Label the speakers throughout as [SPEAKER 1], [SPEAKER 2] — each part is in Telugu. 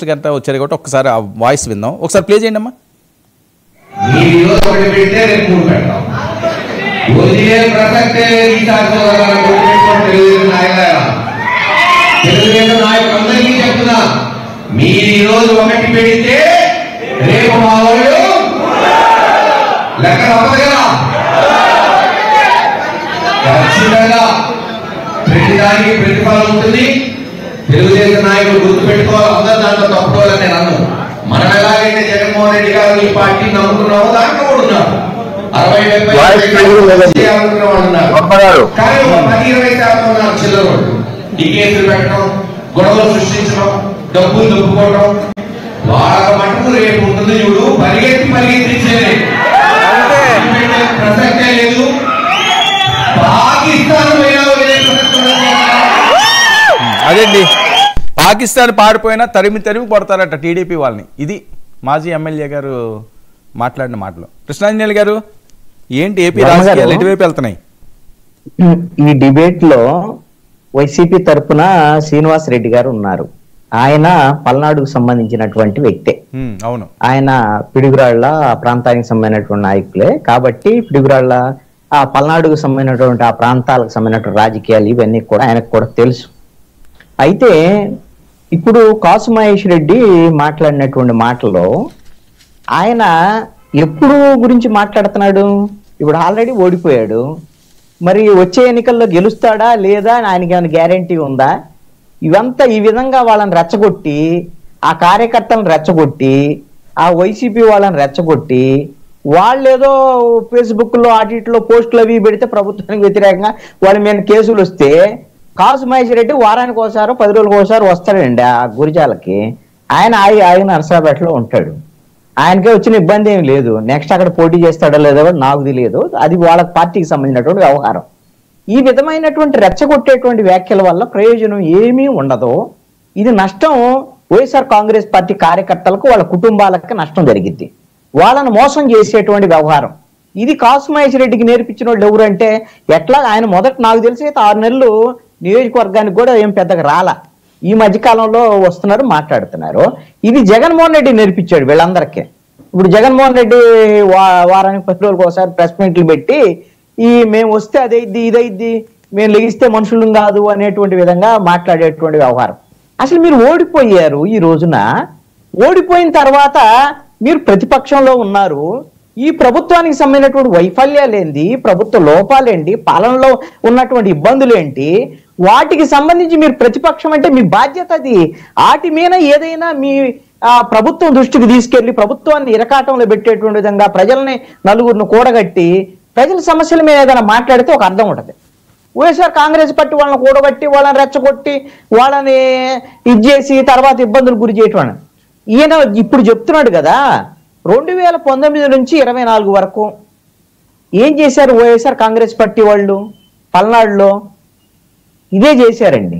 [SPEAKER 1] గంట వచ్చారు కాబట్టి ఒకసారి ఆ వాయిస్ విందాం. ఒకసారి ప్లే చేయండి అమ్మా.
[SPEAKER 2] మీరు ఈరోజు ఒకటి పెడితే రేపు మా వాళ్ళు లెక్క తప్పదు కదా. ఖచ్చితంగా ప్రతిదానికి ప్రతిఫలం ఉంటుంది. తెలుగుదేశం నాయకులు గుర్తుపెట్టుకోవాలి, అందరూ దాంట్లో తప్పుకోవాలని నేను అన్నాను. మనం ఎలాగైతే జగన్మోహన్ రెడ్డి గారు ఈ పార్టీని నమ్ముకున్నామో దాంట్లో కూడా ఉన్నారు. 60-70 ఉన్నారు. కానీ 10-20% ఉన్నారు చిల్లరోళ్ళు. ఈ కేసులు పెట్టడం, గొడవలు సృష్టించడం, డబ్బులు దొప్పుకోవడం, వాళ్ళ మటుకు రేపు ఉంటుంది చూడు పరిగెత్తించేది ప్రసక్తే లేదు. పాకిస్తాన్
[SPEAKER 1] అదేండి, పాకిస్తాన్ పారిపోయినా తరిమి కొడతారట టీడీపీ వాళ్ళని. ఇది మాజీ ఎమ్మెల్యే గారు మాట్లాడిన మాటలు. కృష్ణాంజనేయులు గారు, ఏంటి ఏపీ రాజకీయాలు ఎటువైపు వెళ్తున్నాయి?
[SPEAKER 3] ఈ డిబేట్ లో వైసీపీ తరఫున శ్రీనివాస్ రెడ్డి గారు ఉన్నారు. ఆయన పల్నాడుకు సంబంధించినటువంటి వ్యక్తే.
[SPEAKER 1] అవును,
[SPEAKER 3] ఆయన పిడుగురాళ్ల ప్రాంతానికి సంబంధించినటువంటి నాయకులే కాబట్టి పిడుగురాళ్ల ఆ పల్నాడుకు సంబంధించినటువంటి ఆ ప్రాంతాలకు సంబంధించినటువంటి రాజకీయాలు ఇవన్నీ కూడా ఆయనకు కూడా తెలుసు. అయితే ఇప్పుడు కాసు మహేష్ రెడ్డి మాట్లాడినటువంటి మాటల్లో ఆయన ఎప్పుడు గురించి మాట్లాడుతున్నాడు? ఇప్పుడు ఆల్రెడీ ఓడిపోయాడు, మరి వచ్చే ఎన్నికల్లో గెలుస్తాడా లేదా అని ఆయనకి ఏమైనా గ్యారంటీ ఉందా? ఇవంతా ఈ విధంగా వాళ్ళని రెచ్చగొట్టి, ఆ కార్యకర్తలను రెచ్చగొట్టి, ఆ వైసీపీ వాళ్ళని రెచ్చగొట్టి, వాళ్ళు ఏదో ఫేస్బుక్లో వాటిలో పోస్టులు అవి పెడితే ప్రభుత్వానికి వ్యతిరేకంగా వాళ్ళ మీద కేసులు వస్తే కాసు మహేష్ రెడ్డి వారానికి ఒకసారి 10 రోజులకు ఒకసారి వస్తాడండి ఆ గురిజాలకి. ఆయన నర్సాపేటలో ఉంటాడు. ఆయనకే వచ్చిన ఇబ్బంది ఏమి లేదు. నెక్స్ట్ అక్కడ పోటీ చేస్తాడో లేదో నాకు తెలియదు, అది వాళ్ళ పార్టీకి సంబంధించినటువంటి వ్యవహారం. ఈ విధమైనటువంటి రెచ్చగొట్టేటువంటి వ్యాఖ్యల వల్ల ప్రయోజనం ఏమీ ఉండదు. ఇది నష్టం వైఎస్ఆర్ కాంగ్రెస్ పార్టీ కార్యకర్తలకు, వాళ్ళ కుటుంబాలకు నష్టం జరిగింది. వాళ్ళను మోసం చేసేటువంటి వ్యవహారం ఇది. కాసు మహేష్ రెడ్డికి నేర్పించిన వాళ్ళు ఎవరంటే, ఎట్లా ఆయన మొదట నాకు తెలిసి 6 నెలలు నియోజకవర్గానికి కూడా ఏం పెద్దగా రాలా. ఈ మధ్యకాలంలో వస్తున్నారు, మాట్లాడుతున్నారు. ఇది జగన్మోహన్ రెడ్డి నేర్పించాడు వీళ్ళందరికీ. ఇప్పుడు జగన్మోహన్ రెడ్డి వారానికి 10 రోజులకు ఒకసారి ప్రెస్ మీట్లు పెట్టి, మేము వస్తే అదైద్ది ఇదైద్ది, మేము లెగిస్తే మనుషులు కాదు అనేటువంటి విధంగా మాట్లాడేటువంటి వ్యవహారం. అసలు మీరు ఓడిపోయారు. ఈ రోజున ఓడిపోయిన తర్వాత మీరు ప్రతిపక్షంలో ఉన్నారు. ఈ ప్రభుత్వానికి సంబంధించినటువంటి వైఫల్యాలేంటి, ప్రభుత్వ లోపాలేంటి, పాలనలో ఉన్నటువంటి ఇబ్బందులేంటి, వాటికి సంబంధించి మీరు ప్రతిపక్షం అంటే మీ బాధ్యత అది. వాటి మీద ఏదైనా మీ ప్రభుత్వం దృష్టికి తీసుకెళ్లి ప్రభుత్వాన్ని ఇరకాటంలో పెట్టేటువంటి విధంగా ప్రజల్ని నలుగురిని కూడగట్టి ప్రజల సమస్యల మీద ఏదైనా మాట్లాడితే ఒక అర్థం ఉంటుంది. వైఎస్ఆర్ కాంగ్రెస్ పార్టీ వాళ్ళని కూడగట్టి, వాళ్ళని రెచ్చగొట్టి, వాళ్ళని ఇచ్చేసి తర్వాత ఇబ్బందులు గురి చేయటం. ఈయన ఇప్పుడు చెప్తున్నాడు కదా, 2019 నుంచి 24 వరకు ఏం చేశారు వైఎస్ఆర్ కాంగ్రెస్ పార్టీ వాళ్ళు పల్నాడులో? ఇదే చేశారండి.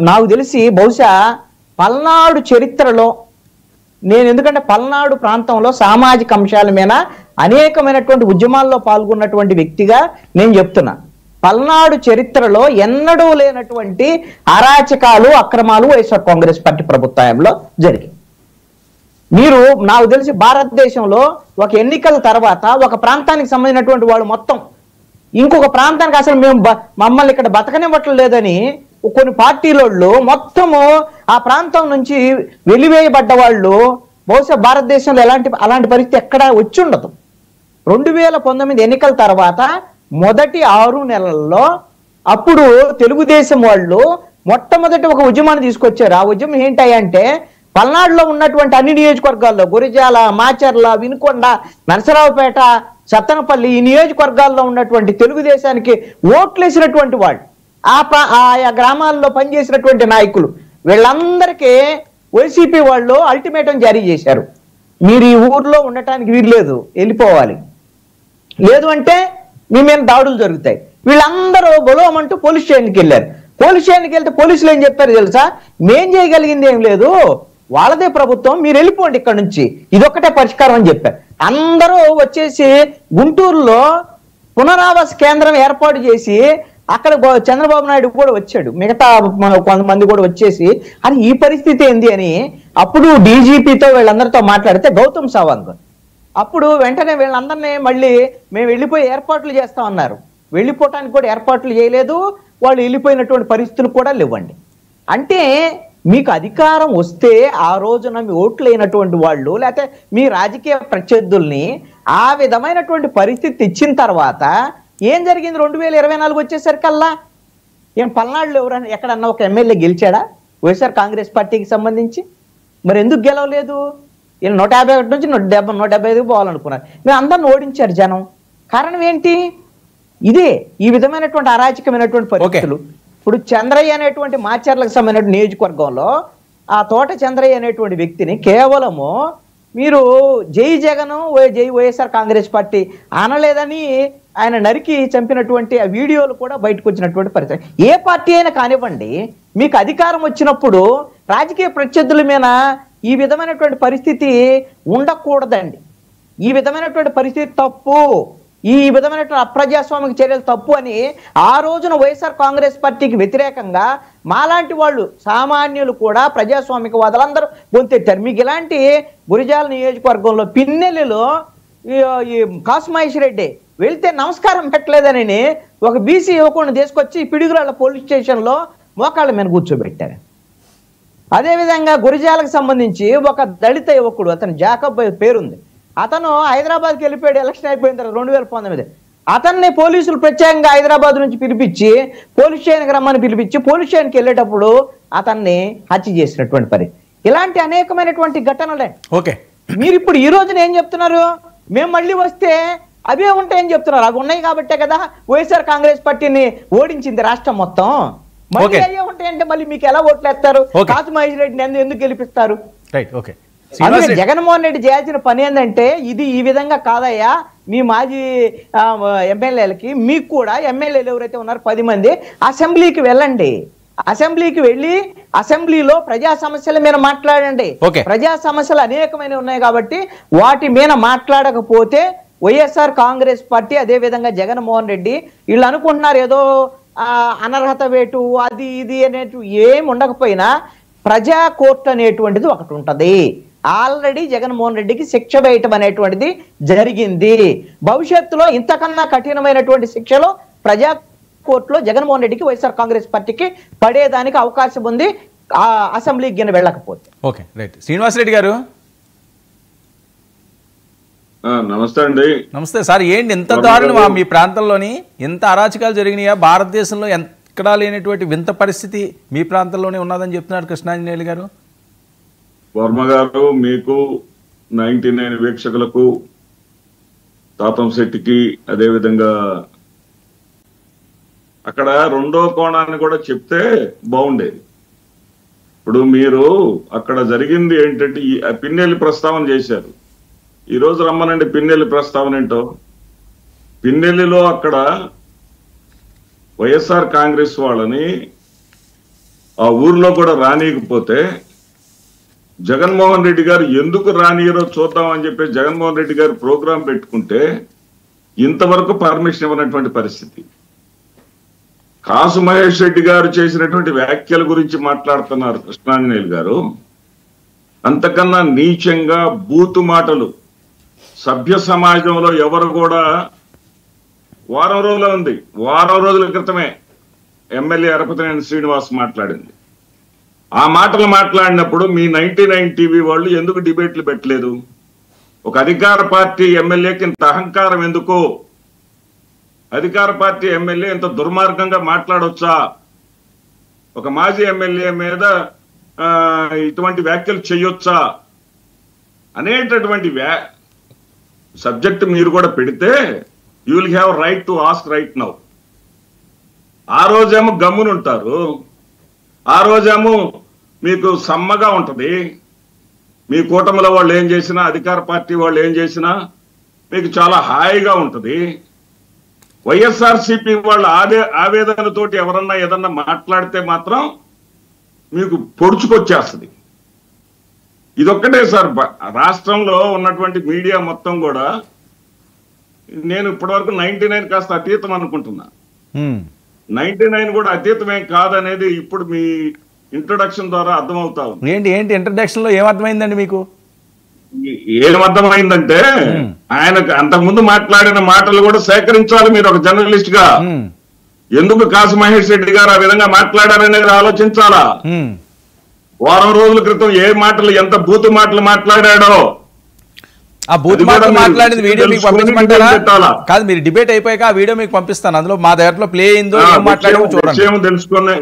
[SPEAKER 3] నాకు తెలిసి బహుశా పల్నాడు చరిత్రలో నేను, ఎందుకంటే పల్నాడు ప్రాంతంలో సామాజిక అంశాల మీద అనేకమైనటువంటి ఉద్యమాల్లో పాల్గొన్నటువంటి వ్యక్తిగా నేను చెప్తున్నా, పల్నాడు చరిత్రలో ఎన్నడూ లేనటువంటి అరాచకాలు, అక్రమాలు వైఎస్ఆర్ కాంగ్రెస్ పార్టీ ప్రభుత్వంలో జరిగాయి. మీరు నాకు తెలిసి భారతదేశంలో ఒక ఎన్నికల తర్వాత ఒక ప్రాంతానికి సంబంధించినటువంటి వాళ్ళు మొత్తం ఇంకొక ప్రాంతానికి అసలు మమ్మల్ని ఇక్కడ బతకనివ్వట్లేదని కొన్ని పార్టీలోళ్ళు మొత్తము ఆ ప్రాంతం నుంచి వెలివేయబడ్డ వాళ్ళు బహుశా భారతదేశంలో అలాంటి పరిస్థితి ఎక్కడా వచ్చి ఉండదు. 2019 ఎన్నికల తర్వాత మొదటి 6 నెలల్లో అప్పుడు తెలుగుదేశం వాళ్ళు మొట్టమొదటి ఒక ఉద్యమాన్ని తీసుకొచ్చారు. ఆ ఉద్యమం ఏంటంటే, పల్నాడులో ఉన్నటువంటి అన్ని నియోజకవర్గాల్లో గురిజాల, మాచర్ల, వినుకొండ, నరసరావుపేట, సత్తెనపల్లి ఈ నియోజకవర్గాల్లో ఉన్నటువంటి తెలుగుదేశానికి ఓట్లేసినటువంటి వాళ్ళు, ఆయా గ్రామాల్లో పనిచేసినటువంటి నాయకులు, వీళ్ళందరికీ వైసీపీ వాళ్ళు అల్టిమేటం జారీ చేశారు. మీరు ఈ ఊర్లో ఉండటానికి వీల్లేదు, వెళ్ళిపోవాలి, లేదు అంటే మీ మీద దాడులు జరుగుతాయి. వీళ్ళందరూ బొలవమంటూ పోలీస్ స్టేషన్కి వెళ్ళారు. పోలీస్ స్టేషన్కి వెళ్తే పోలీసులు ఏం చెప్పారు తెలుసా? మేం చేయగలిగింది ఏం లేదు, వాళ్ళదే ప్రభుత్వం, మీరు వెళ్ళిపోండి ఇక్కడ నుంచి, ఇదొక్కటే పరిష్కారం అని చెప్పారు. అందరూ వచ్చేసి గుంటూరులో పునరావాస కేంద్రం ఏర్పాటు చేసి అక్కడ చంద్రబాబు నాయుడు కూడా వచ్చాడు, మిగతా కొంతమంది కూడా వచ్చేసి అని ఈ పరిస్థితి ఏంది అని అప్పుడు డీజీపీతో వీళ్ళందరితో మాట్లాడితే గౌతమ్ సవాంగ్ అప్పుడు వెంటనే వీళ్ళందరినీ మళ్ళీ మేము వెళ్ళిపోయి ఏర్పాట్లు చేస్తామన్నారు. వెళ్ళిపోవటానికి కూడా ఏర్పాట్లు చేయలేదు, వాళ్ళు వెళ్ళిపోయినటువంటి పరిస్థితులు కూడా లేవండి. అంటే మీకు అధికారం వస్తే ఆ రోజున మీ ఓట్లు అయినటువంటి వాళ్ళు లేకపోతే మీ రాజకీయ ప్రత్యర్థుల్ని ఆ విధమైనటువంటి పరిస్థితి ఇచ్చిన తర్వాత ఏం జరిగింది? 2024 వచ్చేసరికల్లా ఏం పల్నాడులో ఎవరైనా ఎక్కడన్నా ఒక ఎమ్మెల్యే గెలిచాడా వైఎస్ఆర్ కాంగ్రెస్ పార్టీకి సంబంధించి? మరి ఎందుకు గెలవలేదు? వీళ్ళు 151 నుంచి 175 పోవాలనుకున్నారు. మీరు అందరిని ఓడించారు జనం. కారణం ఏంటి? ఇదే ఈ విధమైనటువంటి అరాచకమైనటువంటి పరిస్థితులు. ఇప్పుడు చంద్రయ్య అనేటువంటి మాచర్లకు సంబంధించిన నియోజకవర్గంలో ఆ తోట చంద్రయ్య అనేటువంటి వ్యక్తిని కేవలము మీరు జై జగన్ జై వైఎస్ఆర్ కాంగ్రెస్ పార్టీ అనలేదని ఆయన నరికి చంపినటువంటి ఆ వీడియోలు కూడా బయటకు వచ్చినటువంటి పరిస్థితి. ఏ పార్టీ అయినా కానివ్వండి, మీకు అధికారం వచ్చినప్పుడు రాజకీయ ప్రత్యర్థుల మీద ఈ విధమైనటువంటి పరిస్థితి ఉండకూడదండి. ఈ విధమైనటువంటి పరిస్థితి తప్పు, ఈ విధమైనటువంటి అప్రజాస్వామిక చర్యలు తప్పు అని ఆ రోజున వైఎస్ఆర్ కాంగ్రెస్ పార్టీకి వ్యతిరేకంగా మాలాంటి వాళ్ళు సామాన్యులు కూడా ప్రజాస్వామికవాదులందరూ గొంతెత్తారు. మీకు ఇలాంటి గురిజాల నియోజకవర్గంలో పిన్నెల్లిలో ఈ కాసుమహేష్ రెడ్డి వెళ్తే నమస్కారం పెట్టలేదని ఒక బీసీ యువకుడిని తీసుకొచ్చి పిడుగురాళ్ళ పోలీస్ స్టేషన్లో మోకాళ్ళ మీద కూర్చోబెట్టారు. అదేవిధంగా గురిజాలకు సంబంధించి ఒక దళిత యువకుడు, అతను జాకబ్ పేరుంది, అతను హైదరాబాద్కి వెళ్ళిపోయాడు ఎలక్షన్ అయిపోయిన తర్వాత 2019. అతన్ని పోలీసులు ప్రత్యేకంగా హైదరాబాద్ నుంచి పిలిపించి పోలీస్ స్టేషన్కి రమ్మని పిలిపించి పోలీస్ స్టేషన్కి వెళ్ళేటప్పుడు అతన్ని హత్య చేసినటువంటి పని. ఇలాంటి అనేకమైనటువంటి ఘటనలే. మీరు ఇప్పుడు ఈ రోజున ఏం చెప్తున్నారు? మేము మళ్ళీ వస్తే అవే ఉంటాయని చెప్తున్నారు. అవి ఉన్నాయి కాబట్టే కదా వైఎస్ఆర్ కాంగ్రెస్ పార్టీని ఓడించింది రాష్ట్రం మొత్తం. మళ్ళీ అయ్యే ఉంటాయంటే మళ్ళీ మీకు ఎలా ఓట్లు వేస్తారు? కాసుమహేష్ రెడ్డిని ఎందుకు గెలిపిస్తారు? జగన్మోహన్ రెడ్డి చేయాల్సిన పని ఏంటంటే ఇది ఈ విధంగా కాదయ్యా, మీ మాజీ ఎమ్మెల్యేలకి మీకు కూడా ఎమ్మెల్యేలు ఎవరైతే ఉన్నారో 10 మంది అసెంబ్లీకి వెళ్ళండి. అసెంబ్లీకి వెళ్ళి అసెంబ్లీలో ప్రజా సమస్యల మీద మాట్లాడండి. ప్రజా సమస్యలు అనేకమైనవి ఉన్నాయి కాబట్టి వాటి మీద మాట్లాడకపోతే వైఎస్ఆర్ కాంగ్రెస్ పార్టీ అదే విధంగా జగన్మోహన్ రెడ్డి వీళ్ళు అనుకుంటున్నారు ఏదో అనర్హత వేటు అది ఇది అనేటు ఏమి ఉండకపోయినా ప్రజా కోర్టు అనేటువంటిది ఒకటి ఉంటది. ఆల్రెడీ జగన్మోహన్ రెడ్డికి శిక్ష వేయటం అనేటువంటిది జరిగింది. భవిష్యత్తులో ఇంతకన్నా కఠినమైనటువంటి శిక్షలు ప్రజా కోర్టులో జగన్మోహన్ రెడ్డికి వైఎస్ఆర్ కాంగ్రెస్ పార్టీకి పడేదానికి అవకాశం ఉంది అసెంబ్లీకి గిన వెళ్ళకపోతే.
[SPEAKER 1] Okay right. శ్రీనివాసరెడ్డి గారు
[SPEAKER 4] నమస్తే అండి.
[SPEAKER 1] నమస్తే సార్. ఏంటి ఎంత దారుణమా మీ ప్రాంతంలోని? ఎంత అరాచకాలు జరిగినాయా? భారతదేశంలో ఎక్కడా లేనటువంటి వింత పరిస్థితి మీ ప్రాంతంలోనే ఉన్నదని చెప్తున్నారు కృష్ణాంజనేయులు గారు.
[SPEAKER 4] వర్మ గారు, మీకు 99 వీక్షకులకు, తాతం శెట్టికి, అదేవిధంగా అక్కడ రెండో కోణాన్ని కూడా చెప్తే బాగుండేది. ఇప్పుడు మీరు అక్కడ జరిగింది ఏంటంటే పిన్నెల్లి ప్రస్తావన చేశారు. ఈ రోజు రమ్మనండి పిన్నెల్లి ప్రస్తావన ఏంటో. పిన్నెల్లిలో అక్కడ వైఎస్ఆర్ కాంగ్రెస్ వాళ్ళని ఆ ఊర్లో కూడా రానియకపోతే జగన్మోహన్ రెడ్డి గారు ఎందుకు రానియరో చూద్దామని చెప్పి జగన్మోహన్ రెడ్డి గారు ప్రోగ్రాం పెట్టుకుంటే ఇంతవరకు పర్మిషన్ ఇవ్వనటువంటి పరిస్థితి. కాసు మహేష్ రెడ్డి గారు చేసినటువంటి వ్యాఖ్యల గురించి మాట్లాడుతున్నారు కృష్ణాంజనేయులు గారు. అంతకన్నా నీచంగా బూతు మాటలు సభ్య సమాజంలో ఎవరు కూడా వారం రోజుల క్రితమే ఎమ్మెల్యే అరపతినేని శ్రీనివాస్ మాట్లాడింది. ఆ మాటలు మాట్లాడినప్పుడు మీ 99 టీవీ వాళ్ళు ఎందుకు డిబేట్లు పెట్టలేదు? ఒక అధికార పార్టీ ఎమ్మెల్యేకి ఇంత అహంకారం ఎందుకు? అధికార పార్టీ ఎమ్మెల్యే ఇంత దుర్మార్గంగా మాట్లాడొచ్చా? ఒక మాజీ ఎమ్మెల్యే మీద ఇటువంటి వ్యాఖ్యలు చేయొచ్చా అనేటటువంటి సబ్జెక్ట్ మీరు కూడా పెడితే you will have right to ask right now. ఆ రోజేమో గమ్మునుంటారు, ఆ రోజేమో మీకు సమ్మగా ఉంటది. మీ కూటమిలో వాళ్ళు ఏం చేసినా, అధికార పార్టీ వాళ్ళు ఏం చేసినా మీకు చాలా హాయిగా ఉంటది. వైఎస్ఆర్సీపీ వాళ్ళు ఆవేదనతోటి ఎవరన్నా ఏదన్నా మాట్లాడితే మాత్రం మీకు పొడుచుకొచ్చేస్తుంది. ఇదొక్కటే సార్ రాష్ట్రంలో ఉన్నటువంటి మీడియా మొత్తం కూడా. నేను ఇప్పటివరకు 99 కాస్త అతీతం అనుకుంటున్నా. 99 కూడా అతీతమేం కాదనేది ఇప్పుడు మీ ఇంట్రొడక్షన్ ద్వారా అర్థమవుతా ఉంది.
[SPEAKER 1] ఏంటి ఇంట్రడక్షన్ లో ఏమర్థమైందండి మీకు?
[SPEAKER 4] ఏమర్థమైందంటే ఆయనకు అంతకుముందు మాట్లాడిన మాటలు కూడా సేకరించాలి మీరు ఒక జర్నలిస్ట్ గా. ఎందుకు కాసు మహేష్ రెడ్డి గారు ఆ విధంగా మాట్లాడారనేది ఆలోచించాలా. వారం రోజుల క్రితం ఏ మాటలు, ఎంత బూతు మాటలు మాట్లాడాడో
[SPEAKER 1] ఆ బూత్ మాటలు మాట్లాడింది వీడియో మీకు పంపించమంటారా? కాదు, మీరు డిబేట్ అయిపోయాక ఆ వీడియో మీకు పంపిస్తాను. అందులో మా దగ్గరలో ప్లే అయిందో ఏం మాట్లాడామో చూడండి.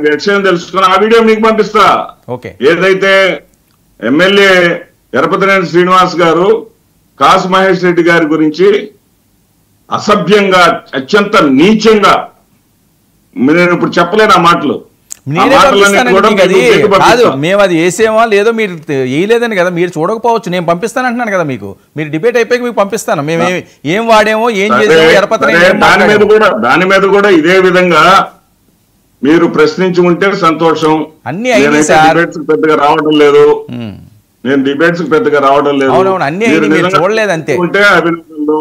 [SPEAKER 4] విషయం తెలుసుకుని ఆ వీడియో మీకు పంపిస్తా.
[SPEAKER 1] ఓకే.
[SPEAKER 4] ఏదైతే ఎమ్మెల్యే ఎరపతినేని శ్రీనివాస్ గారు కాసు మహేష్ రెడ్డి గారి గురించి అసభ్యంగా, అత్యంత నీచంగా, నేను ఇప్పుడు చెప్పలేను ఆ మాటలు.
[SPEAKER 1] కాదు, మేము అది వేసేమో లేదో మీరు వేయలేదని కదా, మీరు చూడకపోవచ్చు. నేను పంపిస్తాను అంటున్నాను కదా మీకు. మీరు డిబేట్ అయిపోయి మీకు పంపిస్తాను. మేము ఏం వాడేమో ఏం చేసామో
[SPEAKER 4] దాని మీద కూడా ఇదే విధంగా మీరు ప్రశ్నించి ఉంటే సంతోషం.
[SPEAKER 1] అన్ని
[SPEAKER 4] డిబేట్స్ పెద్దగా రావడం లేదు. నేను డిబేట్స్ పెద్దగా రావడం లేదు.
[SPEAKER 1] అవునవును, అన్ని చూడలేదు అంతే.
[SPEAKER 4] ఉంటే అభినందనలు.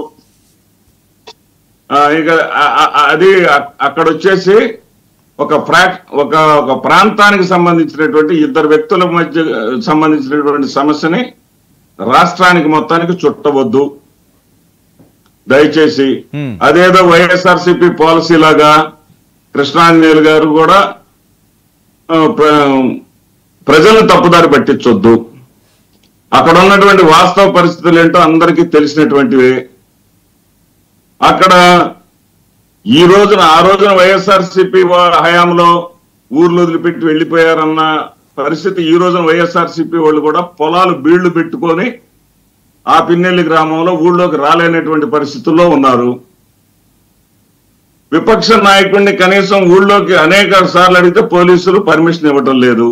[SPEAKER 4] ఇక అది అక్కడ వచ్చేసి ఒక ప్రాంతానికి సంబంధించినటువంటి ఇద్దరు వ్యక్తుల మధ్య సంబంధించినటువంటి సమస్యని రాష్ట్రానికి మొత్తానికి చుట్టవద్దు దయచేసి. అదేదో వైఎస్ఆర్సీపీ పాలసీ లాగా కృష్ణాంజనేయులు గారు కూడా ప్రజలను తప్పుదారి పట్టించొద్దు. అక్కడ ఉన్నటువంటి వాస్తవ పరిస్థితులు ఏంటో అందరికీ తెలిసినటువంటివే. అక్కడ ఆ రోజున వైఎస్ఆర్సీపీ హయాంలో ఊర్లు వదిలిపెట్టి వెళ్లిపోయారన్న పరిస్థితి ఈ రోజున వైఎస్ఆర్సీపీ వాళ్ళు కూడా పొలాలు బీళ్లు పెట్టుకొని ఆ పిన్నెల్లి గ్రామంలో ఊళ్ళోకి రాలేనటువంటి పరిస్థితుల్లో ఉన్నారు. విపక్ష నాయకుడిని కనీసం ఊళ్ళోకి అనేక సార్లు అడిగితే పోలీసులు పర్మిషన్ ఇవ్వటం లేదు.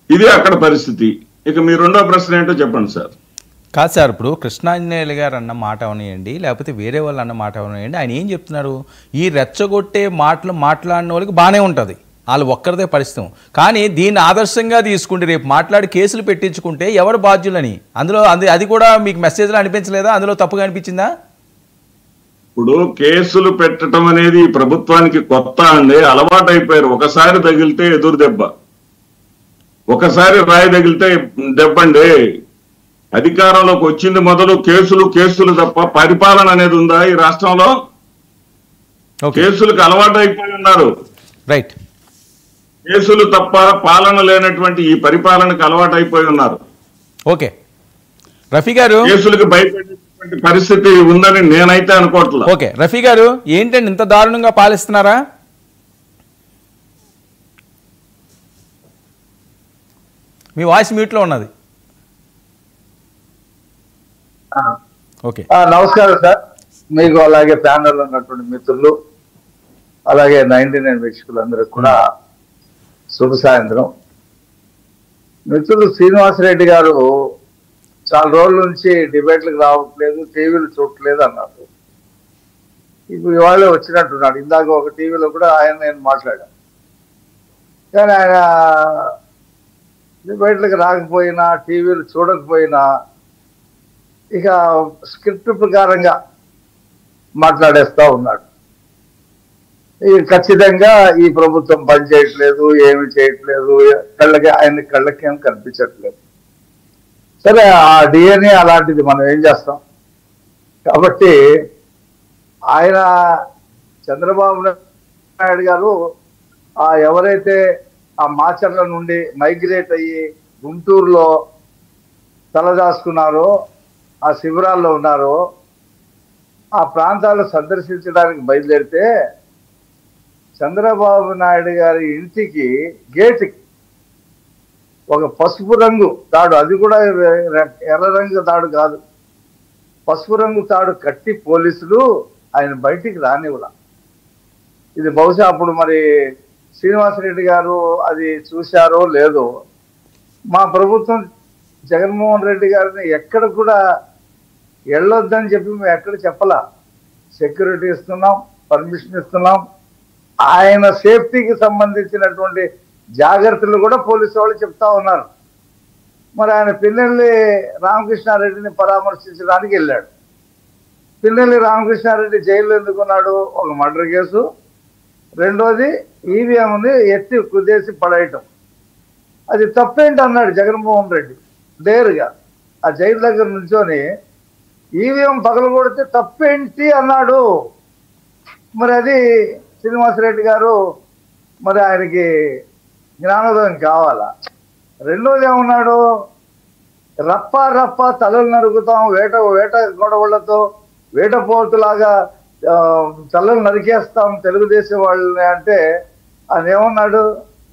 [SPEAKER 4] ఇది అక్కడ పరిస్థితి. ఇక మీ రెండో ప్రశ్న ఏంటో చెప్పండి సార్.
[SPEAKER 1] కాదు సార్, ఇప్పుడు కృష్ణాంజనేయులు గారు అన్న మాట అవనియండి, లేకపోతే వేరే వాళ్ళు అన్న మాట అవనియండి, ఆయన ఏం చెప్తున్నారు? ఈ రెచ్చగొట్టే మాటలు మాట్లాడిన వాళ్ళకి బాగానే ఉంటుంది, వాళ్ళు ఒక్కరిదే పరిస్థితి. కానీ దీన్ని ఆదర్శంగా తీసుకుంటే రేపు మాట్లాడి కేసులు పెట్టించుకుంటే ఎవరు బాధ్యులని, అందులో అది కూడా మీకు మెసేజ్లో అనిపించలేదా? అందులో తప్పుగా అనిపించిందా?
[SPEAKER 4] ఇప్పుడు కేసులు పెట్టడం అనేది ఈ ప్రభుత్వానికి కొత్త అండి, అలవాటు అయిపోయారు. ఒకసారి తగిలితే ఎదురు దెబ్బ, ఒకసారి రాయి తగిలితే దెబ్బండి. అధికారంలోకి వచ్చింది మొదలు కేసులు తప్ప పరిపాలన అనేది ఉందా ఈ రాష్ట్రంలో? కేసులకు అలవాటు అయిపోయి ఉన్నారు.
[SPEAKER 1] రైట్.
[SPEAKER 4] కేసులు తప్ప పాలన లేనటువంటి ఈ పరిపాలనకు అలవాటు అయిపోయి ఉన్నారు.
[SPEAKER 1] ఓకే, రఫీ గారు,
[SPEAKER 4] కేసులకు భయపడేటువంటి పరిస్థితి ఉందని నేనైతే అనుకోవట్లేదు.
[SPEAKER 1] ఓకే, రఫీ గారు, ఏంటండి ఇంత దారుణంగా పాలిస్తున్నారా? మీ వాయిస్ మ్యూట్లో ఉన్నది. ఓకే,
[SPEAKER 5] నమస్కారం సార్. మీకు అలాగే ప్యానల్ ఉన్నటువంటి మిత్రులు, అలాగే 99 వీక్షకులందరికీ కూడా శుభ సాయంత్రం. మిత్రులు శ్రీనివాసరెడ్డి గారు చాలా రోజుల నుంచి డిబేట్లకు రావట్లేదు, టీవీలు చూడట్లేదు అన్నారు. ఇప్పుడు ఇవాళ వచ్చినట్టున్నాడు. ఇందాక ఒక టీవీలో కూడా నేను మాట్లాడాను. కానీ ఆయన డిబేట్లకు రాకపోయినా, టీవీలు చూడకపోయినా ఇక స్క్రిప్ట్ ప్రకారంగా మాట్లాడేస్తా ఉన్నాడు. ఖచ్చితంగా ఈ ప్రభుత్వం పని చేయట్లేదు, ఏమి చేయట్లేదు, ఆయన కళ్ళకి ఏం కనిపించట్లేదు. సరే, ఆ డిఎన్ఏ అలాంటిది, మనం ఏం చేస్తాం. కాబట్టి ఆయన చంద్రబాబు నాయుడు గారు ఎవరైతే ఆ మాచర్ల నుండి మైగ్రేట్ అయ్యి గుంటూరులో తలదాచుకున్నారో, ఆ శిబిరాల్లో ఉన్నారో, ఆ ప్రాంతాలు సందర్శించడానికి బయలుదేరితే చంద్రబాబు నాయుడు గారి ఇంటికి గేటుకి ఒక పసుపు రంగు తాడు, అది కూడా ఎర్ర రంగు తాడు కాదు, పసుపు రంగు తాడు కట్టి పోలీసులు ఆయన బయటికి రానివ్వాల. ఇది బహుశా అప్పుడు మరి శ్రీనివాసరెడ్డి గారు అది చూశారో లేదో. మా ప్రభుత్వం జగన్మోహన్ రెడ్డి గారిని ఎక్కడ కూడా వెళ్ళొద్దని చెప్పి మేము ఎక్కడ చెప్పలా. సెక్యూరిటీ ఇస్తున్నాం, పర్మిషన్ ఇస్తున్నాం, ఆయన సేఫ్టీకి సంబంధించినటువంటి జాగ్రత్తలు కూడా పోలీసు వాళ్ళు చెప్తా ఉన్నారు. మరి ఆయన పిన్నెల్లి రామకృష్ణారెడ్డిని పరామర్శించడానికి వెళ్ళాడు. పిన్నెల్లి రామకృష్ణారెడ్డి జైల్లో ఎందుకున్నాడు? ఒక మర్డర్ కేసు, రెండోది ఈవీఎంని ఎత్తి కుదేసి పడేయటం. అది తప్పేంటి అన్నాడు జగన్మోహన్ రెడ్డి డేరుగా ఆ జైలు దగ్గర నుంచొని. ఈవీఎం పగలగొడితే తప్పేంటి అన్నాడు. మరి అది శ్రీనివాసరెడ్డి గారు మరి ఆయనకి జ్ఞానోదయం కావాలా. రెండోది ఏమన్నాడు, రప్ప తలలు నరుకుతాం వేట గొడవలతో వేటపోతులాగా తలలు నరికేస్తాం తెలుగుదేశం వాళ్ళని అంటే ఆయన ఏమన్నాడు,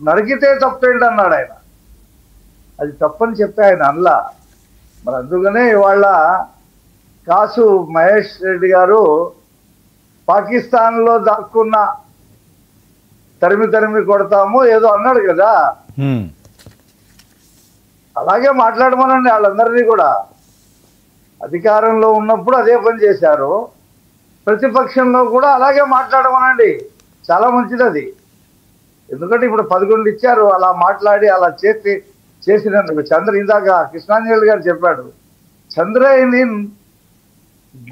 [SPEAKER 5] నరికితే తప్పేంటి అన్నాడు ఆయన. అది తప్పని చెప్పి ఆయన అనలా. మరి అందుకనే ఇవాళ కాసు మహేష్ రెడ్డి గారు పాకిస్తాన్లో దాక్కున్న తరిమి కొడతాము ఏదో అన్నాడు కదా, అలాగే మాట్లాడమనండి వాళ్ళందరినీ కూడా. అధికారంలో ఉన్నప్పుడు అదే పని చేశారు, ప్రతిపక్షంలో కూడా అలాగే మాట్లాడమనండి, చాలా మంచిది అది. ఎందుకంటే ఇప్పుడు 11 ఇచ్చారు, అలా మాట్లాడి అలా చేసినందుకు. ఇందాక కృష్ణాంజలి గారు చెప్పాడు, చంద్రయ్యని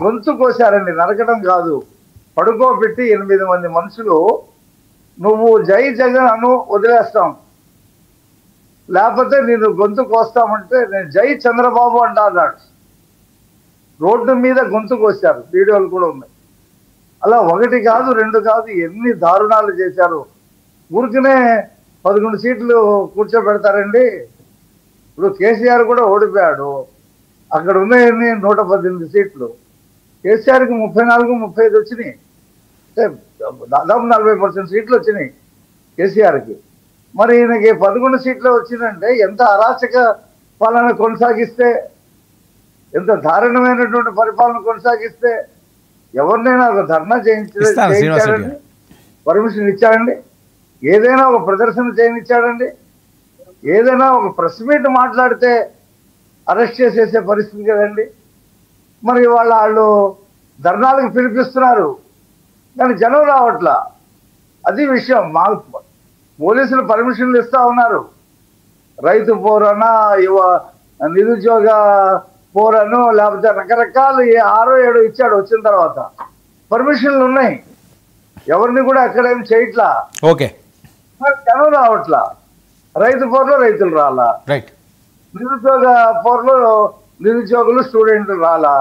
[SPEAKER 5] గొంతు కోశారండి, నరకడం కాదు, పడుకోబెట్టి 8 మంది మనుషులు నువ్వు జై జగన్ అను వదిలేస్తాం, లేకపోతే నేను గొంతు కోస్తామంటే నేను జై చంద్రబాబు అంటా అన్నాడు. రోడ్డు మీద గొంతు కోశారు, వీడియోలు కూడా ఉన్నాయి. అలా 1 కాదు 2 కాదు ఎన్ని దారుణాలు చేశారు. ఊరికనే 11 సీట్లు కూర్చోబెడతారండి. ఇప్పుడు కేసీఆర్ కూడా ఓడిపోయాడు, అక్కడ ఉన్నాయన్ని 118 సీట్లు. కేసీఆర్కి 34-35 వచ్చినాయి, అంటే దాదాపు 40% సీట్లు వచ్చినాయి కేసీఆర్కి. మరి ఈయనకి 11 సీట్లు వచ్చిందంటే ఎంత అరాచక పాలన కొనసాగిస్తే, ఎంత దారుణమైనటువంటి పరిపాలన కొనసాగిస్తే ఎవరినైనా ఒక ధర్నా చేయించాడండి, పర్మిషన్ ఇచ్చాడండి, ఏదైనా ఒక ప్రదర్శన చేయనిచ్చాడండి, ఏదైనా ఒక ప్రెస్ మీట్ మాట్లాడితే అరెస్ట్ చేసేసే పరిస్థితి కదండి. మరి వాళ్ళు ధర్నాలకు పిలిపిస్తున్నారు కానీ జనం రావట్లా, అది విషయం. మాకు పోలీసులు పర్మిషన్లు ఇస్తా ఉన్నారు, రైతు పోరనా నిరుద్యోగ పోరను లేకపోతే రకరకాలు 6-7 ఇచ్చాడు. వచ్చిన తర్వాత పర్మిషన్లు ఉన్నాయి, ఎవరిని కూడా ఎక్కడేం చేయట్లా.
[SPEAKER 1] ఓకే,
[SPEAKER 5] జనం రావట్లా, రైతు పోర్లో రైతులు రాలా, నిరుద్యోగ పోర్లో నిరుద్యోగులు స్టూడెంట్లు రాలా.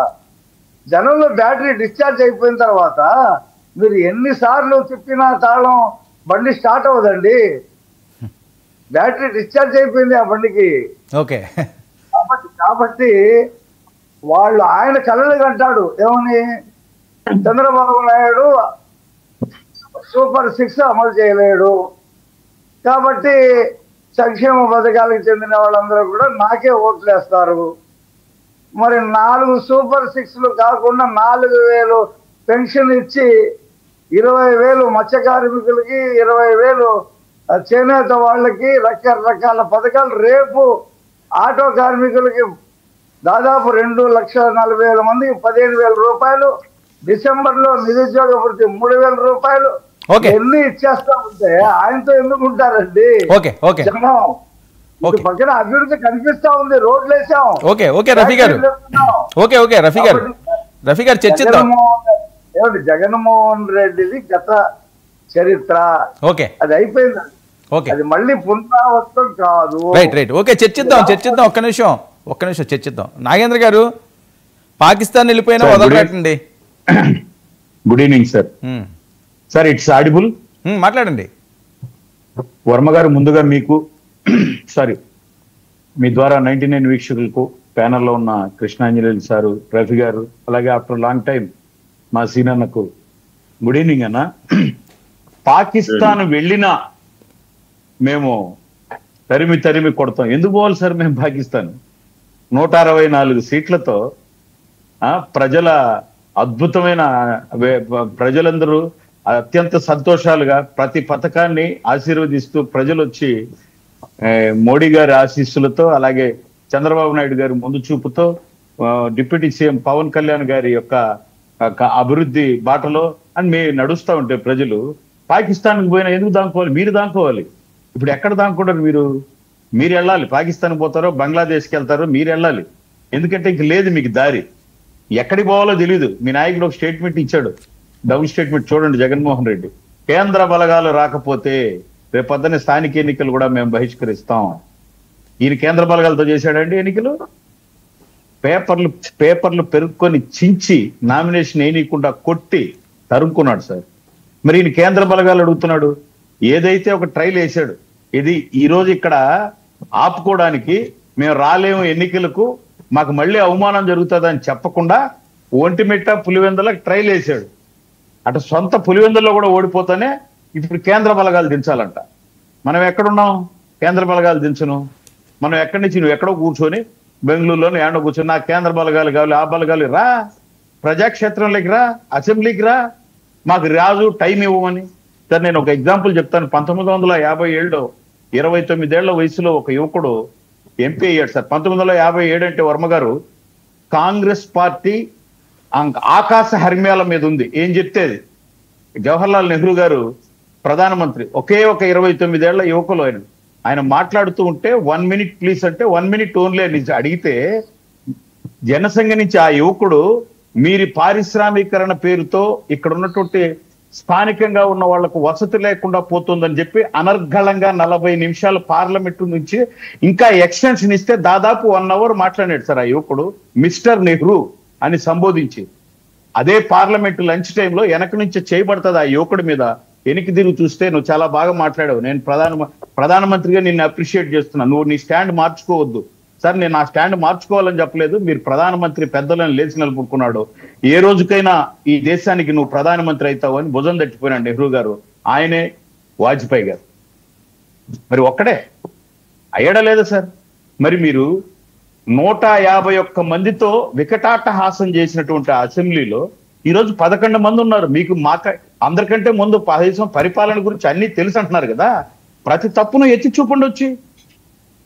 [SPEAKER 5] జనంలో బ్యాటరీ డిశ్చార్జ్ అయిపోయిన తర్వాత మీరు ఎన్నిసార్లు తిప్పినా తాళం బండి స్టార్ట్ అవ్వదండి, బ్యాటరీ డిశ్చార్జ్ అయిపోయింది ఆ బండికి.
[SPEAKER 1] ఓకే,
[SPEAKER 5] కాబట్టి వాళ్ళు ఆయన కలలు కంటాడు ఏమని, చంద్రబాబు నాయుడు సూపర్ 6 అమలు చేయలేడు కాబట్టి సంక్షేమ పథకాలకు చెందిన వాళ్ళందరూ కూడా నాకే ఓట్లు వేస్తారు. మరి 4 సూపర్ 6లు కాకుండా 4,000 పెన్షన్ ఇచ్చి 20,000 మత్స్య కార్మికులకి, 20,000 చేనేత వాళ్ళకి, రకరకాల పథకాలు. రేపు ఆటో కార్మికులకి దాదాపు 2,40,000 మందికి 15,000 రూపాయలు, డిసెంబర్లో నిరుద్యోగ వృత్తి 3,000 రూపాయలు, ఎన్ని ఇచ్చేస్తా ఉంటే ఆయనతో ఎందుకు ఉంటారండి జనం? పక్కన అభివృద్ధి కనిపిస్తా ఉంది, రోడ్లు వేసాం. జగన్మోహన్ రెడ్డిది గత చరిత్ర అది అయిపోయింది, అది మళ్ళీ పునరావృతం కాదు.
[SPEAKER 1] చర్చిద్దాం ఒక్క నిమిషం చర్చిద్దాం. నాగేంద్ర గారు, పాకిస్తాన్ వెళ్ళిపోయినా వదలకండి.
[SPEAKER 6] Good evening sir. Sir it's audible,
[SPEAKER 1] మాట్లాడండి.
[SPEAKER 6] వర్మ గారు, ముందుగా మీకు సారీ మీ ద్వారా 99 వీక్షకులకు, ప్యానల్లో ఉన్న కృష్ణాంజలి సారు, రఫీ గారు, అలాగే ఆఫ్టర్ లాంగ్ టైం మా సీనన్నకు గుడ్ ఈవినింగ్ అన్న. పాకిస్తాన్ వెళ్ళినా మేము తరిమి కొడతాం. ఎందుకు పోవాలి సార్ మేము పాకిస్తాన్? 164 సీట్లతో ప్రజల అద్భుతమైన ప్రజలందరూ అత్యంత సంతోషాలుగా ప్రతి పథకాన్ని ఆశీర్వదిస్తూ ప్రజలు వచ్చి మోడీ గారి ఆశీస్సులతో, అలాగే చంద్రబాబు నాయుడు గారి ముందు చూపుతో, డిప్యూటీ సీఎం పవన్ కళ్యాణ్ గారి యొక్క అభివృద్ధి బాటలో అని మేము నడుస్తూ ఉంటే ప్రజలు పాకిస్తాన్కి పోయినా ఎందుకు దాంకోవాలి? మీరు దాంకోవాలి. ఇప్పుడు ఎక్కడ దాంకుంటారు మీరు వెళ్ళాలి, పాకిస్తాన్ పోతారో బంగ్లాదేశ్కి వెళ్తారో మీరు వెళ్ళాలి. ఎందుకంటే ఇంక లేదు మీకు దారి, ఎక్కడికి పోవాలో తెలియదు. మీ నాయకుడు ఒక స్టేట్మెంట్ ఇచ్చాడు, డబుల్ స్టేట్మెంట్ చూడండి. జగన్మోహన్ రెడ్డి కేంద్ర బలగాలు రాకపోతే రేపొద్దున స్థానిక ఎన్నికలు కూడా మేము బహిష్కరిస్తాం. ఈయన కేంద్ర బలగాలతో చేశాడండి ఎన్నికలు. పేపర్లు పెరుక్కొని చించి నామినేషన్ వేయకుండా కొట్టి తరుముకున్నాడు సార్. మరి ఈయన కేంద్ర బలగాలు అడుగుతున్నాడు. ఏదైతే ఒక ట్రైల్ వేశాడు, ఇది ఈ రోజు ఇక్కడ ఆపుకోవడానికి మేము రాలేము ఎన్నికలకు, మాకు మళ్ళీ అవమానం జరుగుతుందని చెప్పకుండా ఒంటిమిట్ట పులివెందుల ట్రైల్ వేశాడు. అటు సొంత పులివెందుల్లో కూడా ఓడిపోతానే ఇప్పుడు కేంద్ర బలగాలు దించాలంట. మనం ఎక్కడున్నాం? కేంద్ర బలగాలు దించను. మనం ఎక్కడి నుంచి నువ్వు ఎక్కడో కూర్చొని బెంగళూరులోనే ఏడో కూర్చొని నాకు కేంద్ర బలగాలు కావాలి, ఆ బలగాలు రా, ప్రజాక్షేత్రంలోకి రా, అసెంబ్లీకి రా, మాకు రాజు టైం ఇవ్వమని. సార్ నేను ఒక ఎగ్జాంపుల్ చెప్తాను. 1957లో 29 వయసులో ఒక యువకుడు ఎంపీ అయ్యాడు సార్. 1957 అంటే వర్మ గారు కాంగ్రెస్ పార్టీ ఆకాశ హర్మ్యాల మీద ఉంది. ఏం చెప్తేది జవహర్లాల్ నెహ్రూ గారు ప్రధానమంత్రి, ఒకే ఒక 29 యువకులు ఆయన మాట్లాడుతూ ఉంటే 1 minute ప్లీజ్ అంటే 1 minute ఓన్లీ అని అడిగితే జనసంఘ నుంచి ఆ యువకుడు మీరు పారిశ్రామీకరణ పేరుతో ఇక్కడ ఉన్నటువంటి స్థానికంగా ఉన్న వాళ్లకు వసతి లేకుండా పోతుందని చెప్పి అనర్గళంగా 40 నిమిషాలు పార్లమెంటు నుంచి ఇంకా ఎక్స్టెన్షన్ ఇస్తే దాదాపు 1 hour మాట్లాడాడు సార్ ఆ యువకుడు మిస్టర్ నెహ్రూ అని సంబోధించి. అదే పార్లమెంటు లంచ్ టైంలో వెనక నుంచి చేయబడుతుంది ఆ యువకుడి మీద. వెనక్కి తిరిగి చూస్తే నువ్వు చాలా బాగా మాట్లాడావు, నేను ప్రధానమంత్రిగా నిన్ను అప్రిషియేట్ చేస్తున్నా, నువ్వు నీ స్టాండ్ మార్చుకోవద్దు. సార్ నేను నా స్టాండ్ మార్చుకోవాలని చెప్పలేదు, మీరు ప్రధానమంత్రి పెద్దలను లేచి నిలుపుకున్నాడు. ఏ రోజుకైనా ఈ దేశానికి నువ్వు ప్రధానమంత్రి అవుతావు అని భుజం తట్టిపోయినాడు నెహ్రూ గారు. ఆయనే వాజ్పేయి గారు. మరి ఒక్కడే అయ్యాడా లేదా సార్? మరి మీరు 151 మందితో వికటాటహాసం చేసినటువంటి అసెంబ్లీలో ఈరోజు 11 మంది ఉన్నారు. మీకు అందరికంటే ముందు 10 పరిపాలన గురించి అన్ని తెలుసు అంటున్నారు కదా. ప్రతి తప్పును ఎత్తి చూపండి. వచ్చి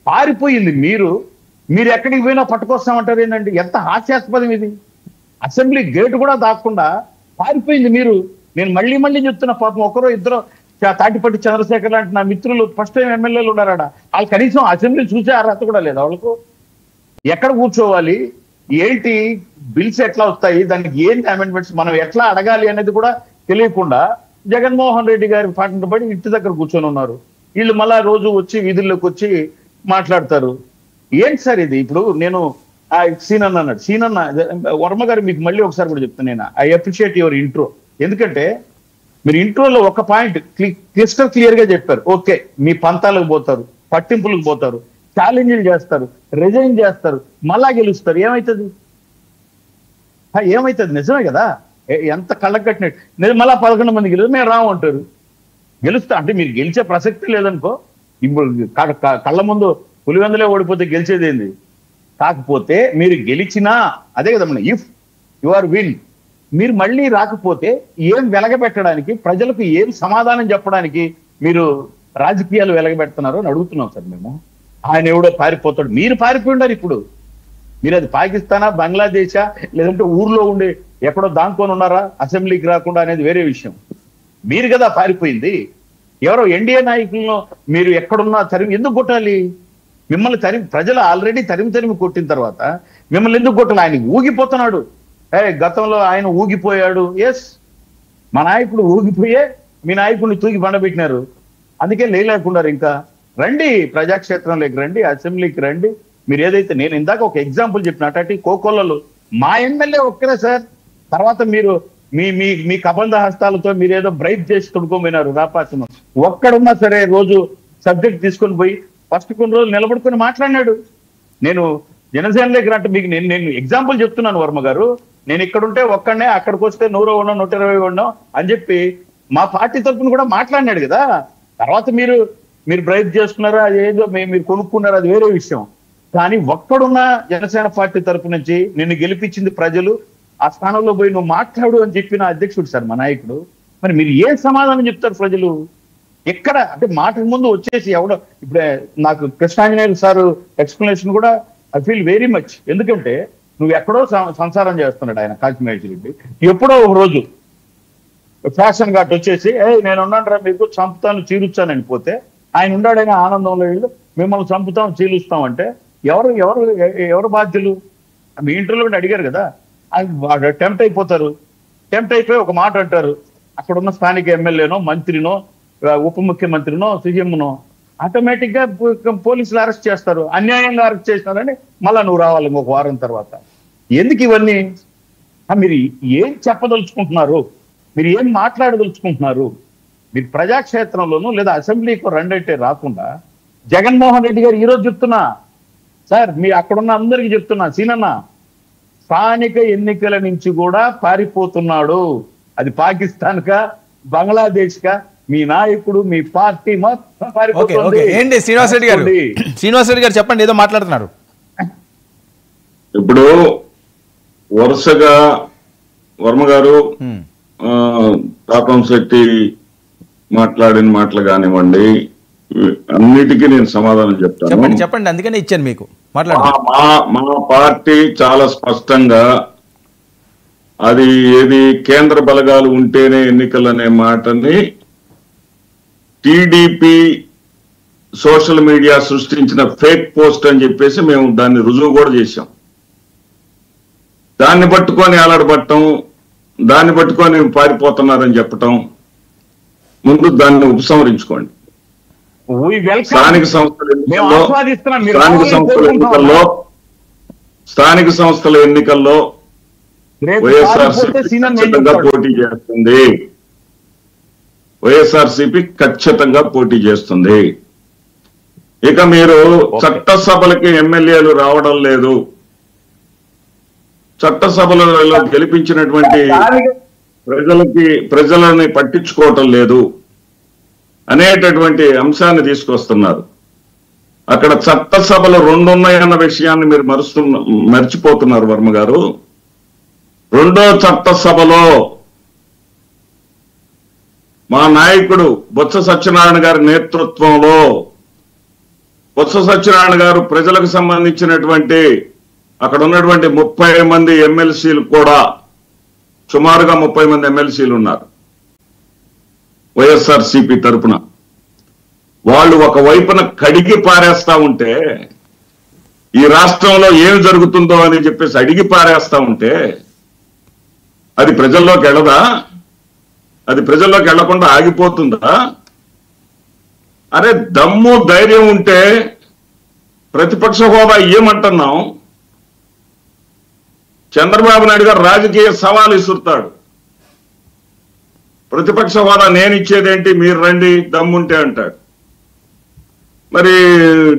[SPEAKER 6] పారిపోయింది మీరు ఎక్కడికి పోయినా పట్టుకొస్తామంటారు ఏంటండి? ఎంత హాస్యాస్పదం ఇది. అసెంబ్లీ గేటు కూడా దాక్కుండా పారిపోయింది మీరు. నేను మళ్ళీ చెప్తున్నా, పాపం ఒకరో ఇద్దరు తాటిపట్టి చంద్రశేఖర్ లాంటి నా మిత్రులు ఫస్ట్ టైం ఎమ్మెల్యేలు ఉన్నారాడ, వాళ్ళు కనీసం అసెంబ్లీ చూసే అర్హత కూడా లేదు వాళ్ళకు. ఎక్కడ కూర్చోవాలి, ఏంటి బిల్స్ ఎట్లా వస్తాయి, దానికి ఏంటి అమెండ్మెంట్స్ మనం ఎట్లా అడగాలి అనేది కూడా తెలియకుండా జగన్మోహన్ రెడ్డి గారి పాటను పడి ఇంటి దగ్గర కూర్చొని ఉన్నారు. వీళ్ళు మళ్ళా రోజు వచ్చి వీధుల్లోకి వచ్చి మాట్లాడతారు. ఏంటి సార్ ఇది? ఇప్పుడు నేను సీనన్న అన్నాడు, సీనన్న వర్మ గారు మీకు మళ్ళీ ఒకసారి కూడా చెప్తాను, నేను ఐ అప్రిషియేట్ యువర్ ఇంట్రో. ఎందుకంటే మీరు ఇంట్రోలో ఒక పాయింట్ క్రిస్టల్ క్లియర్ గా చెప్పారు. ఓకే, మీ పంతాలకు పోతారు, పట్టింపులకు పోతారు, ఛాలెంజ్లు చేస్తారు, రిజైన్ చేస్తారు, మళ్ళా గెలుస్తారు. ఏమవుతుంది? నిజమే కదా, ఎంత కళ్ళకు కట్టినట్టు. మళ్ళా 11 మంది గెలుస్తారు, మేము రాము అంటారు. గెలుస్తా అంటే మీరు గెలిచే ప్రసక్తి లేదనుకో. ఇప్పుడు కళ్ళ ముందు పులివెందులే ఓడిపోతే గెలిచేది ఏంది? కాకపోతే మీరు గెలిచినా అదే కదా, ఇఫ్ యు ఆర్ విన్, మీరు మళ్ళీ రాకపోతే ఏం వెలగబెట్టడానికి, ప్రజలకు ఏం సమాధానం చెప్పడానికి మీరు రాజకీయాలు వెలగబెడుతున్నారు అని అడుగుతున్నాం సార్ మేము. ఆయన ఎవడో పారిపోతాడు, మీరు పారిపోయి ఉండారు. ఇప్పుడు మీరు అది పాకిస్తానా, బంగ్లాదేశా, లేదంటే ఊర్లో ఉండి ఎక్కడో దాంకొని ఉన్నారా అసెంబ్లీకి రాకుండా అనేది వేరే విషయం. మీరు కదా పారిపోయింది. ఎవరో ఎన్డీఏ నాయకులను మీరు ఎక్కడున్నా ఎందుకు కొట్టాలి? మిమ్మల్ని ప్రజలు ఆల్రెడీ తరిమి కొట్టిన తర్వాత మిమ్మల్ని ఎందుకు కొట్టాలి? ఆయన ఊగిపోతున్నాడు. గతంలో ఆయన ఊగిపోయాడు. ఎస్, మా నాయకుడు ఊగిపోయే మీ నాయకుడిని తూగి బండబెట్టినారు. అందుకే లేకుండా ఇంకా రండి, ప్రజాక్షేత్రంలోకి రండి, అసెంబ్లీకి రండి. మీరు ఏదైతే నేను ఇందాక ఒక ఎగ్జాంపుల్ చెప్పిన అటు కోకొల్లలు మా ఎమ్మెల్యే ఒక్కరే సార్. తర్వాత మీరు మీ కబంధ హస్తాలతో మీరు ఏదో బ్రైట్ చేసి తొడుకోపోయినారు రాపాత్మ. ఒక్కడున్నా సరే రోజు సబ్జెక్ట్ తీసుకొని పోయి ఫస్ట్ కొన్ని రోజులు నిలబడుకొని మాట్లాడినాడు. నేను జనసేనలోకి రంటే మీకు నేను ఎగ్జాంపుల్ చెప్తున్నాను వర్మ గారు. నేను ఇక్కడుంటే ఒక్కడనే, అక్కడికి వస్తే 100 ఉన్నాం 120 ఉన్నాం అని చెప్పి మా పార్టీ తరఫున కూడా మాట్లాడినాడు కదా. తర్వాత మీరు బ్రైట్ చేసుకున్నారా, ఏదో మీరు కొనుక్కున్నారా, అది వేరే విషయం. కానీ ఒక్కడున్న జనసేన పార్టీ తరఫు నుంచి నిన్ను గెలిపించింది ప్రజలు, ఆ స్థానంలో పోయి నువ్వు మాట్లాడు అని చెప్పిన అధ్యక్షుడు సార్ మా నాయకుడు. మరి మీరు ఏం సమాధానం చెప్తారు ప్రజలు? ఎక్కడ అంటే మాటకు ముందు వచ్చేసి ఎవడో ఇప్పుడే నాకు కృష్ణాంజనేయులు సార్ ఎక్స్ప్లెనేషన్ కూడా ఐ ఫీల్ వెరీ మచ్. ఎందుకంటే నువ్వు ఎక్కడో సంసారం చేస్తున్నాడు ఆయన కాశీమహేష్ రెడ్డి. ఎప్పుడో ఒక రోజు ఫ్యాషన్ ఘాట్ వచ్చేసి నేను ఉన్నాను రా మీకు చంపుతాను చీలుస్తానని పోతే ఆయన ఉన్నాడైనా ఆనందంలో వీళ్ళు మిమ్మల్ని చంపుతాం చీలుస్తాం అంటే ఎవరు బాధ్యులు? మీ ఇంటర్లో కూడా అడిగారు కదా. టెంప్ట్ అయిపోతారు. టెంప్ట్ అయిపోయి ఒక మాట అంటారు, అక్కడున్న స్థానిక ఎమ్మెల్యేనో మంత్రినో ఉప ముఖ్యమంత్రినో సీఎంనో ఆటోమేటిక్ గా పోలీసులు అరెస్ట్ చేస్తారు. అన్యాయంగా అరెస్ట్ చేసినారని మళ్ళా నువ్వు రావాలి ఇంకొక వారం తర్వాత. ఎందుకు ఇవన్నీ? మీరు ఏం చెప్పదలుచుకుంటున్నారు? మీరు ఏం మాట్లాడదలుచుకుంటున్నారు? మీరు ప్రజాక్షేత్రంలోనూ లేదా అసెంబ్లీకి రండి రాకుండా జగన్మోహన్ రెడ్డి గారు ఈరోజు చెప్తున్నా సార్, మీ అక్కడున్న అందరికీ చెప్తున్నా, సీనన్న స్థానిక ఎన్నికల నుంచి కూడా పారిపోతున్నాడు. అది పాకిస్తాన్ కా బంగ్లాదేశ్ కా మీ నాయకుడు మీ పార్టీ మొత్తం పారిపోతుంది.
[SPEAKER 1] ఏంటి శ్రీనివాసరెడ్డి గారు, శ్రీనివాసరెడ్డి గారు చెప్పండి, ఏదో మాట్లాడుతున్నారు.
[SPEAKER 4] ఇప్పుడు వరుసగా వర్మ గారు తాపం శెట్టి మాట్లాడిన మాటలు కానివ్వండి, అన్నిటికీ నేను సమాధానం చెప్తాను.
[SPEAKER 1] చెప్పండి, అందుకనే ఇచ్చాను మీకు మాట్లాడు.
[SPEAKER 4] మా పార్టీ చాలా స్పష్టంగా అది ఏది కేంద్ర బలగాలు ఉంటేనే ఎన్నికలు అనే మాటని టీడీపీ సోషల్ మీడియా సృష్టించిన ఫేక్ పోస్ట్ అని చెప్పేసి మేము దాన్ని రుజువు కూడా చేశాం. దాన్ని పట్టుకొని ఆలాడబట్టం, దాన్ని పట్టుకొని పారిపోతున్నారని చెప్పటం, ముందు దాన్ని ఉపసంహరించుకోండి. స్థానిక సంస్థల ఎన్నికల్లో వైఎస్ఆర్సీపీ పోటీ చేస్తుంది. వైఎస్ఆర్సీపీ ఖచ్చితంగా పోటీ చేస్తుంది. ఇక మీరు చట్టసభలకి ఎమ్మెల్యేలు రావడం లేదు, చట్టసభలలో గెలిపించినటువంటి ప్రజలని పట్టించుకోవటం లేదు అనేటటువంటి అంశాన్ని తీసుకొస్తున్నారు. అక్కడ చట్టసభలు 2 ఉన్నాయన్న విషయాన్ని మీరు మర్చిపోతున్నారు వర్మ గారు. 2వ చట్టసభలో మా నాయకుడు బొత్స సత్యనారాయణ గారి నేతృత్వంలో, బొత్స సత్యనారాయణ గారు ప్రజలకు సంబంధించినటువంటి అక్కడ ఉన్నటువంటి 30 మంది ఎమ్మెల్సీలు కూడా, సుమారుగా 30 మంది ఎమ్మెల్సీలు ఉన్నారు వైఎస్ఆర్సీపీ తరఫున. వాళ్ళు ఒకవైపున కడిగి పారేస్తా ఉంటే, ఈ రాష్ట్రంలో ఏమి జరుగుతుందో అని చెప్పేసి అడిగి పారేస్తా ఉంటే, అది ప్రజల్లోకి వెళ్ళదా? అది ప్రజల్లోకి వెళ్లకుండా ఆగిపోతుందా? అరే దమ్ము ధైర్యం ఉంటే ప్రతిపక్ష హోదా ఇయ్యమంటున్నాం. చంద్రబాబు నాయుడు గారు రాజకీయ సవాలు ఇసురుతాడు. ప్రతిపక్ష హోదా నేను ఇచ్చేదేంటి, మీరు రండి దమ్ముంటే అంటాడు. మరి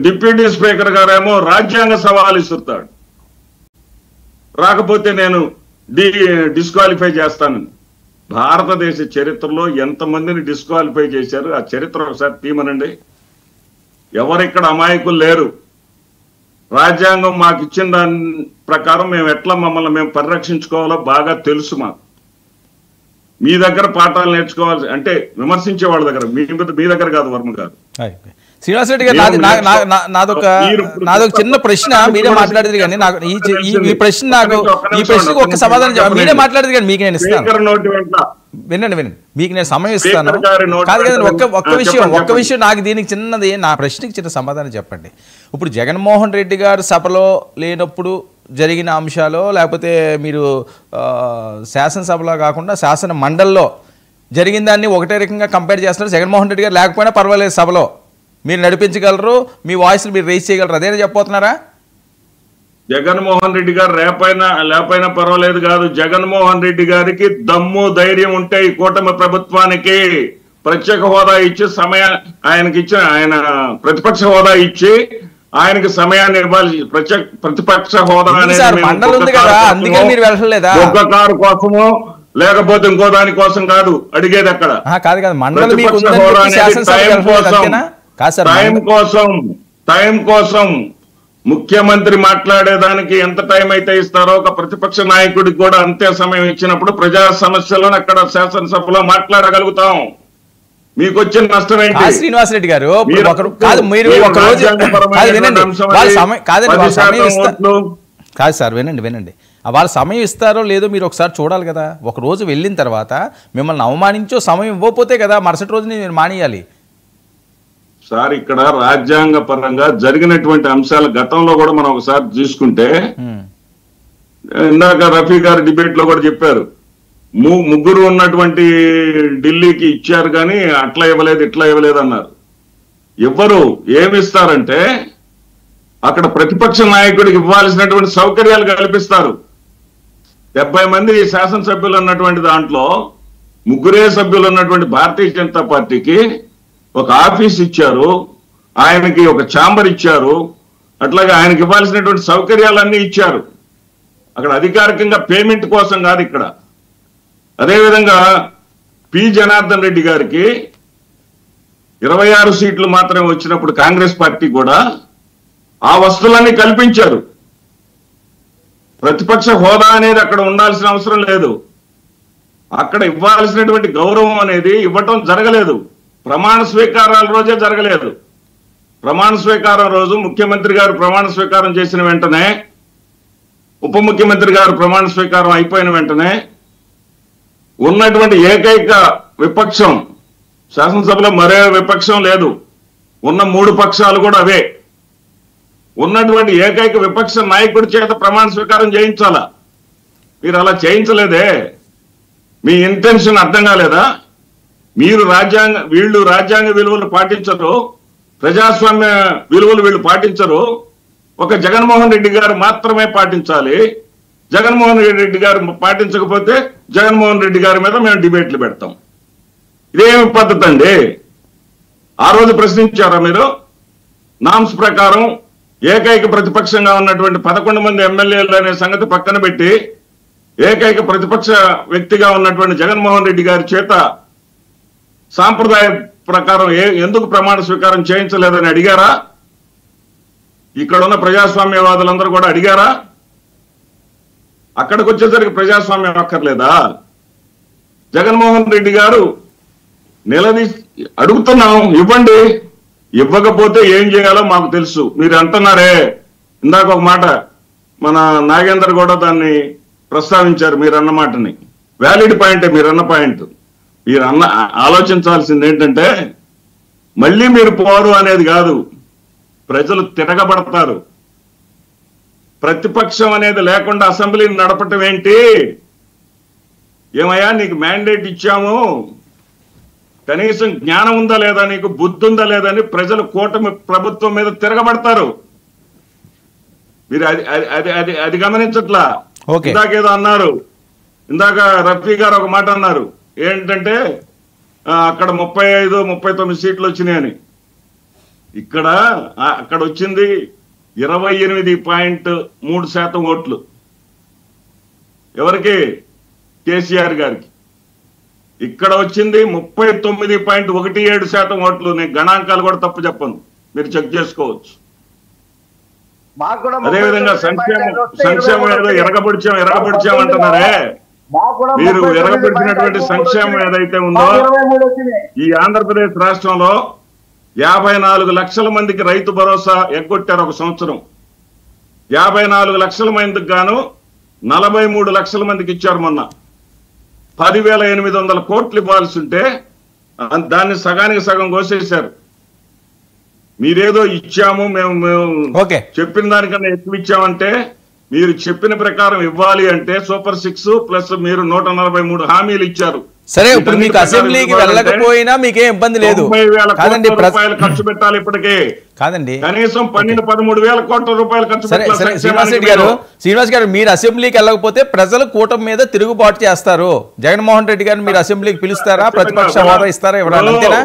[SPEAKER 4] డిప్యూటీ స్పీకర్ గారేమో రాజ్యాంగ సవాలు ఇసురుతాడు, రాకపోతే నేను డిస్క్వాలిఫై చేస్తానని. భారతదేశ చరిత్రలో ఎంతమందిని డిస్క్వాలిఫై చేశారు ఆ చరిత్ర ఒకసారి తీమనండి. ఎవరిక్కడ అమాయకులు లేరు. రాజ్యాంగం మాకు ఇచ్చిన దాని ప్రకారం మేము ఎట్లా మమ్మల్ని మేము పరిరక్షించుకోవాలో బాగా తెలుసు మాకు. మీ దగ్గర పాఠాలు నేర్చుకోవాలి అంటే విమర్శించే వాళ్ళ దగ్గర, మీ దగ్గర కాదు వర్మ గారు.
[SPEAKER 1] శ్రీనివాసరెడ్డి గారు, నాదొక చిన్న ప్రశ్న. మీరే మాట్లాడేది కానీ నాకు ఈ ప్రశ్నకు ఒక్క సమాధానం మీరే మాట్లాడేది కానీ మీకు నేను ఇస్తాను. వినండి, మీకు నేను సమయం ఇస్తాను. కాదు కదండి, ఒక్క విషయం నాకు దీనికి చిన్నది, నా ప్రశ్నకి చిన్న సమాధానం చెప్పండి. ఇప్పుడు జగన్మోహన్ రెడ్డి గారు సభలో లేనప్పుడు జరిగిన అంశాలు, లేకపోతే మీరు శాసనసభలో కాకుండా శాసన మండలిలో జరిగిన దాన్ని ఒకటే రకంగా కంపేర్ చేస్తున్నారు. జగన్మోహన్ రెడ్డి గారు లేకపోయినా పర్వాలేదు, సభలో మీరు నడిపించగలరు, మీ వాయిస్ని మీరు రైజ్ చేయగలరు, అదేనా చెప్పబోతున్నారా?
[SPEAKER 4] జగన్మోహన్ రెడ్డి గారు లేకపోయినా పర్వాలేదు కాదు. జగన్మోహన్ రెడ్డి గారికి దమ్ము ధైర్యం ఉంటే ఈ కూటమి ప్రభుత్వానికి ప్రత్యేక హోదా ఇచ్చి ఆయన ప్రతిపక్ష హోదా ఇచ్చి ఆయనకి సమయాన్ని ఇవ్వాలి. ప్రతిపక్ష హోదా ఒక్క కారు కోసమో లేకపోతే ఇంకో దాని కోసం కాదు అడిగేది. అక్కడ టైం కోసం ముఖ్యమంత్రి మాట్లాడేదానికి ఎంత టైం అయితే ఇస్తారో ఒక ప్రతిపక్ష నాయకుడికి కూడా అంతే సమయం ఇచ్చినప్పుడు ప్రజా సమస్యలను అక్కడ శాసనసభలో మాట్లాడగలుగుతాం. మీకు వచ్చిన నష్టం ఏంటి?
[SPEAKER 1] శ్రీనివాసరెడ్డి గారు, కాదు సార్, వినండి. వాళ్ళ సమయం ఇస్తారో లేదో మీరు ఒకసారి చూడాలి కదా. ఒక రోజు వెళ్ళిన తర్వాత మిమ్మల్ని అవమానించో సమయం ఇవ్వకపోతే కదా మరుసటి రోజు మీరు మానేయాలి.
[SPEAKER 4] సార్, ఇక్కడ రాజ్యాంగ పరంగా జరిగినటువంటి అంశాల గతంలో కూడా మనం ఒకసారి చూసుకుంటే, ఇందాక రఫీ గారు డిబేట్ లో కూడా చెప్పారు, ముగ్గురు ఉన్నటువంటి ఢిల్లీకి ఇచ్చారు కానీ అట్లా ఇవ్వలేదు ఇట్లా ఇవ్వలేదు అన్నారు. ఎవ్వరు ఏమిస్తారంటే అక్కడ ప్రతిపక్ష నాయకుడికి ఇవ్వాల్సినటువంటి సౌకర్యాలు కల్పిస్తారు. 70 మంది శాసనసభ్యులు ఉన్నటువంటి దాంట్లో ముగ్గురే సభ్యులు ఉన్నటువంటి భారతీయ జనతా పార్టీకి ఒక ఆఫీస్ ఇచ్చారు, ఆయనకి ఒక ఛాంబర్ ఇచ్చారు, అట్లాగే ఆయనకి ఇవ్వాల్సినటువంటి సౌకర్యాలన్నీ ఇచ్చారు. అక్కడ అధికారికంగా పేమెంట్ కోసం కాదు ఇక్కడ. అదేవిధంగా పి జనార్దన్ రెడ్డి గారికి 26 సీట్లు మాత్రమే వచ్చినప్పుడు కాంగ్రెస్ పార్టీ కూడా ఆ వస్తువులన్నీ కల్పించారు. ప్రతిపక్ష హోదా అనేది అక్కడ ఉండాల్సిన అవసరం లేదు. అక్కడ ఇవ్వాల్సినటువంటి గౌరవం అనేది ఇవ్వటం జరగలేదు. ప్రమాణ స్వీకారాల రోజే జరగలేదు. ప్రమాణ స్వీకారం రోజు ముఖ్యమంత్రి గారు ప్రమాణ స్వీకారం చేసిన వెంటనే, ఉప ముఖ్యమంత్రి గారు ప్రమాణ స్వీకారం అయిపోయిన వెంటనే ఉన్నటువంటి ఏకైక విపక్షం, శాసనసభలో మరే విపక్షం లేదు, ఉన్న 3 పక్షాలు కూడా అవే, ఉన్నటువంటి ఏకైక విపక్ష నాయకుడి చేత ప్రమాణ స్వీకారం చేయించాలా? మీరు అలా చేయించలేదే. మీ ఇంటెన్షన్ అర్థం కాలేదా? వీళ్ళు రాజ్యాంగ విలువలు పాటించరు, ప్రజాస్వామ్య విలువలు వీళ్ళు పాటించరు, ఒక జగన్మోహన్ రెడ్డి గారు మాత్రమే పాటించాలి. జగన్మోహన్ రెడ్డి గారు పాటించకపోతే జగన్మోహన్ రెడ్డి గారి మీద మేము డిబేట్లు పెడతాం. ఇదేమి పద్ధతి అండి? ఆ రోజు ప్రశ్నించారా మీరు? నామ్స్ ప్రకారం ఏకైక ప్రతిపక్షంగా ఉన్నటువంటి 11 మంది ఎమ్మెల్యేలు అనే సంగతి పక్కన పెట్టి ఏకైక ప్రతిపక్ష వ్యక్తిగా ఉన్నటువంటి జగన్మోహన్ రెడ్డి గారి చేత సాంప్రదాయ ప్రకారం ఎందుకు ప్రమాణ స్వీకారం చేయించలేదని అడిగారా? ఇక్కడ ఉన్న ప్రజాస్వామ్యవాదులందరూ కూడా అడిగారా? అక్కడికి వచ్చేసరికి ప్రజాస్వామ్యం అక్కర్లేదా? జగన్మోహన్ రెడ్డి గారు అడుగుతున్నాం, ఇవ్వండి, ఇవ్వకపోతే ఏం చేయాలో మాకు తెలుసు. మీరు అంటున్నారే, ఇందాక ఒక మాట మన నాగేందర్ కూడా దాన్ని ప్రస్తావించారు, మీరు అన్న మాటని. వ్యాలిడ్ పాయింటే మీరన్న పాయింట్. మీరు ఆలోచించాల్సింది ఏంటంటే మళ్ళీ మీరు పోరు అనేది కాదు, ప్రజలు తిరగబడతారు. ప్రతిపక్షం అనేది లేకుండా అసెంబ్లీని నడపటం ఏంటి? ఏమయ్యా నీకు మ్యాండేట్ ఇచ్చాము, కనీసం జ్ఞానం ఉందా లేదా, నీకు బుద్ధి ఉందా లేదా అని ప్రజలు కూటమి ప్రభుత్వం మీద తిరగబడతారు. మీరు అది గమనించట్లా. ఇందాకేదో అన్నారు, ఇందాక రఫీ గారు ఒక మాట అన్నారు, ఏంటంటే అక్కడ 35-39 సీట్లు వచ్చినాయని. అక్కడ వచ్చింది 28.3% ఓట్లు. ఎవరికి? కేసీఆర్ గారికి. ఇక్కడ వచ్చింది 39.17% ఓట్లు. నేను గణాంకాలు కూడా తప్పు చెప్పను, మీరు చెక్ చేసుకోవచ్చు. అదేవిధంగా సంక్షేమం ఏదో ఎరగబడిచాం అంటున్నారే, మీరు ఎరగబడిచినటువంటి సంక్షేమం ఏదైతే ఉందో ఈ ఆంధ్రప్రదేశ్ రాష్ట్రంలో 54 లక్షల మందికి రైతు భరోసా ఎగ్గొట్టారు ఒక సంవత్సరం. 54 లక్షల మందికి గాను 43 లక్షల మందికి ఇచ్చారు మొన్న. 10,800 కోట్లు ఇవ్వాల్సి ఉంటే దాన్ని సగానికి సగం కోసేశారు. మీరేదో ఇచ్చాము, మేము చెప్పిన దానికన్నా ఎక్కువ ఇచ్చామంటే, మీరు చెప్పిన ప్రకారం ఇవ్వాలి అంటే సూపర్ 6 ప్లస్ మీరు 143 హామీలు ఇచ్చారు.
[SPEAKER 1] సరే, ఇప్పుడు మీకు అసెంబ్లీకి వెళ్ళకపోయినా మీకేం ఇబ్బంది లేదు.
[SPEAKER 4] 90,000 కోట్ల రూపాయలు ఖర్చు పెట్టాలి ఇప్పటికే.
[SPEAKER 1] కాదండి,
[SPEAKER 4] కనీసం 12-13,000 కోట్ల రూపాయలు ఖర్చు పెట్టాలి.
[SPEAKER 1] శ్రీనివాస్ గారు, మీరు అసెంబ్లీకి వెళ్ళకపోతే ప్రజలు కూటమి మీద తిరుగుబాటు చేస్తారు. జగన్మోహన్ రెడ్డి గారిని మీరు అసెంబ్లీకి పిలుస్తారా? ప్రతిపక్ష హోదా ఇస్తారా? ఇవ్వడానికి అంతేనా?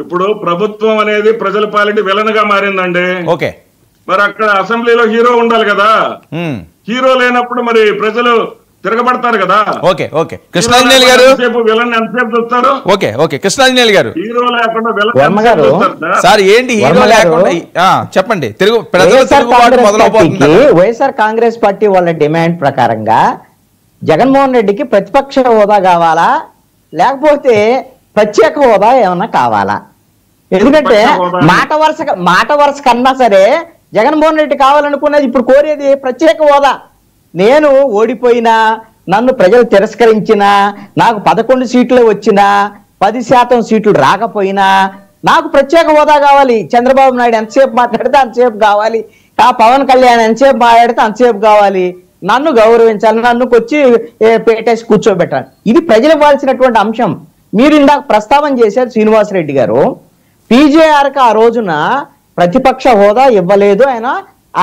[SPEAKER 4] ఇప్పుడు ప్రభుత్వం అనేది ప్రజల పాలిటీ విలన్ గా మారిందండి.
[SPEAKER 1] ఓకే,
[SPEAKER 4] మరి అక్కడ అసెంబ్లీలో హీరో ఉండాలి కదా. హీరో లేనప్పుడు మరి ప్రజలు తిరగబడతారు కదా.
[SPEAKER 1] ఓకే ఓకే కృష్ణాంజనేయులు గారు,
[SPEAKER 4] విలన్ ఎంతసేపు చూస్తారు?
[SPEAKER 1] ఓకే ఓకే కృష్ణాంజనేయులు గారు,
[SPEAKER 4] హీరో లేకుండా
[SPEAKER 1] సార్ ఏంటి హీరో లేకుండా? చెప్పండి.
[SPEAKER 3] వైఎస్ఆర్ కాంగ్రెస్ పార్టీ వాళ్ళ డిమాండ్ ప్రకారంగా జగన్మోహన్ రెడ్డికి ప్రతిపక్ష హోదా కావాలా, లేకపోతే ప్రత్యేక హోదా ఏమన్నా కావాలా? ఎందుకంటే మాట వరుస కన్నా సరే జగన్మోహన్ రెడ్డి కావాలనుకునేది ఇప్పుడు కోరేది ప్రత్యేక హోదా. నేను ఓడిపోయినా, నన్ను ప్రజలు తిరస్కరించినా, నాకు 11 సీట్లు వచ్చినా, 10% సీట్లు రాకపోయినా నాకు ప్రత్యేక హోదా కావాలి. చంద్రబాబు నాయుడు ఎంతసేపు మాట్లాడితే అంతసేపు కావాలి, పవన్ కళ్యాణ్ ఎంతసేపు మాట్లాడితే అంతసేపు కావాలి, నన్ను గౌరవించాలి, నన్ను వచ్చి పెట్టేసి కూర్చోబెట్టాలి. ఇది ప్రజలు ఇవ్వాల్సినటువంటి అంశం. మీరు ఇందాక ప్రస్తావన చేశారు శ్రీనివాసరెడ్డి గారు, పీజేఆర్కి ఆ రోజున ప్రతిపక్ష హోదా ఇవ్వలేదు.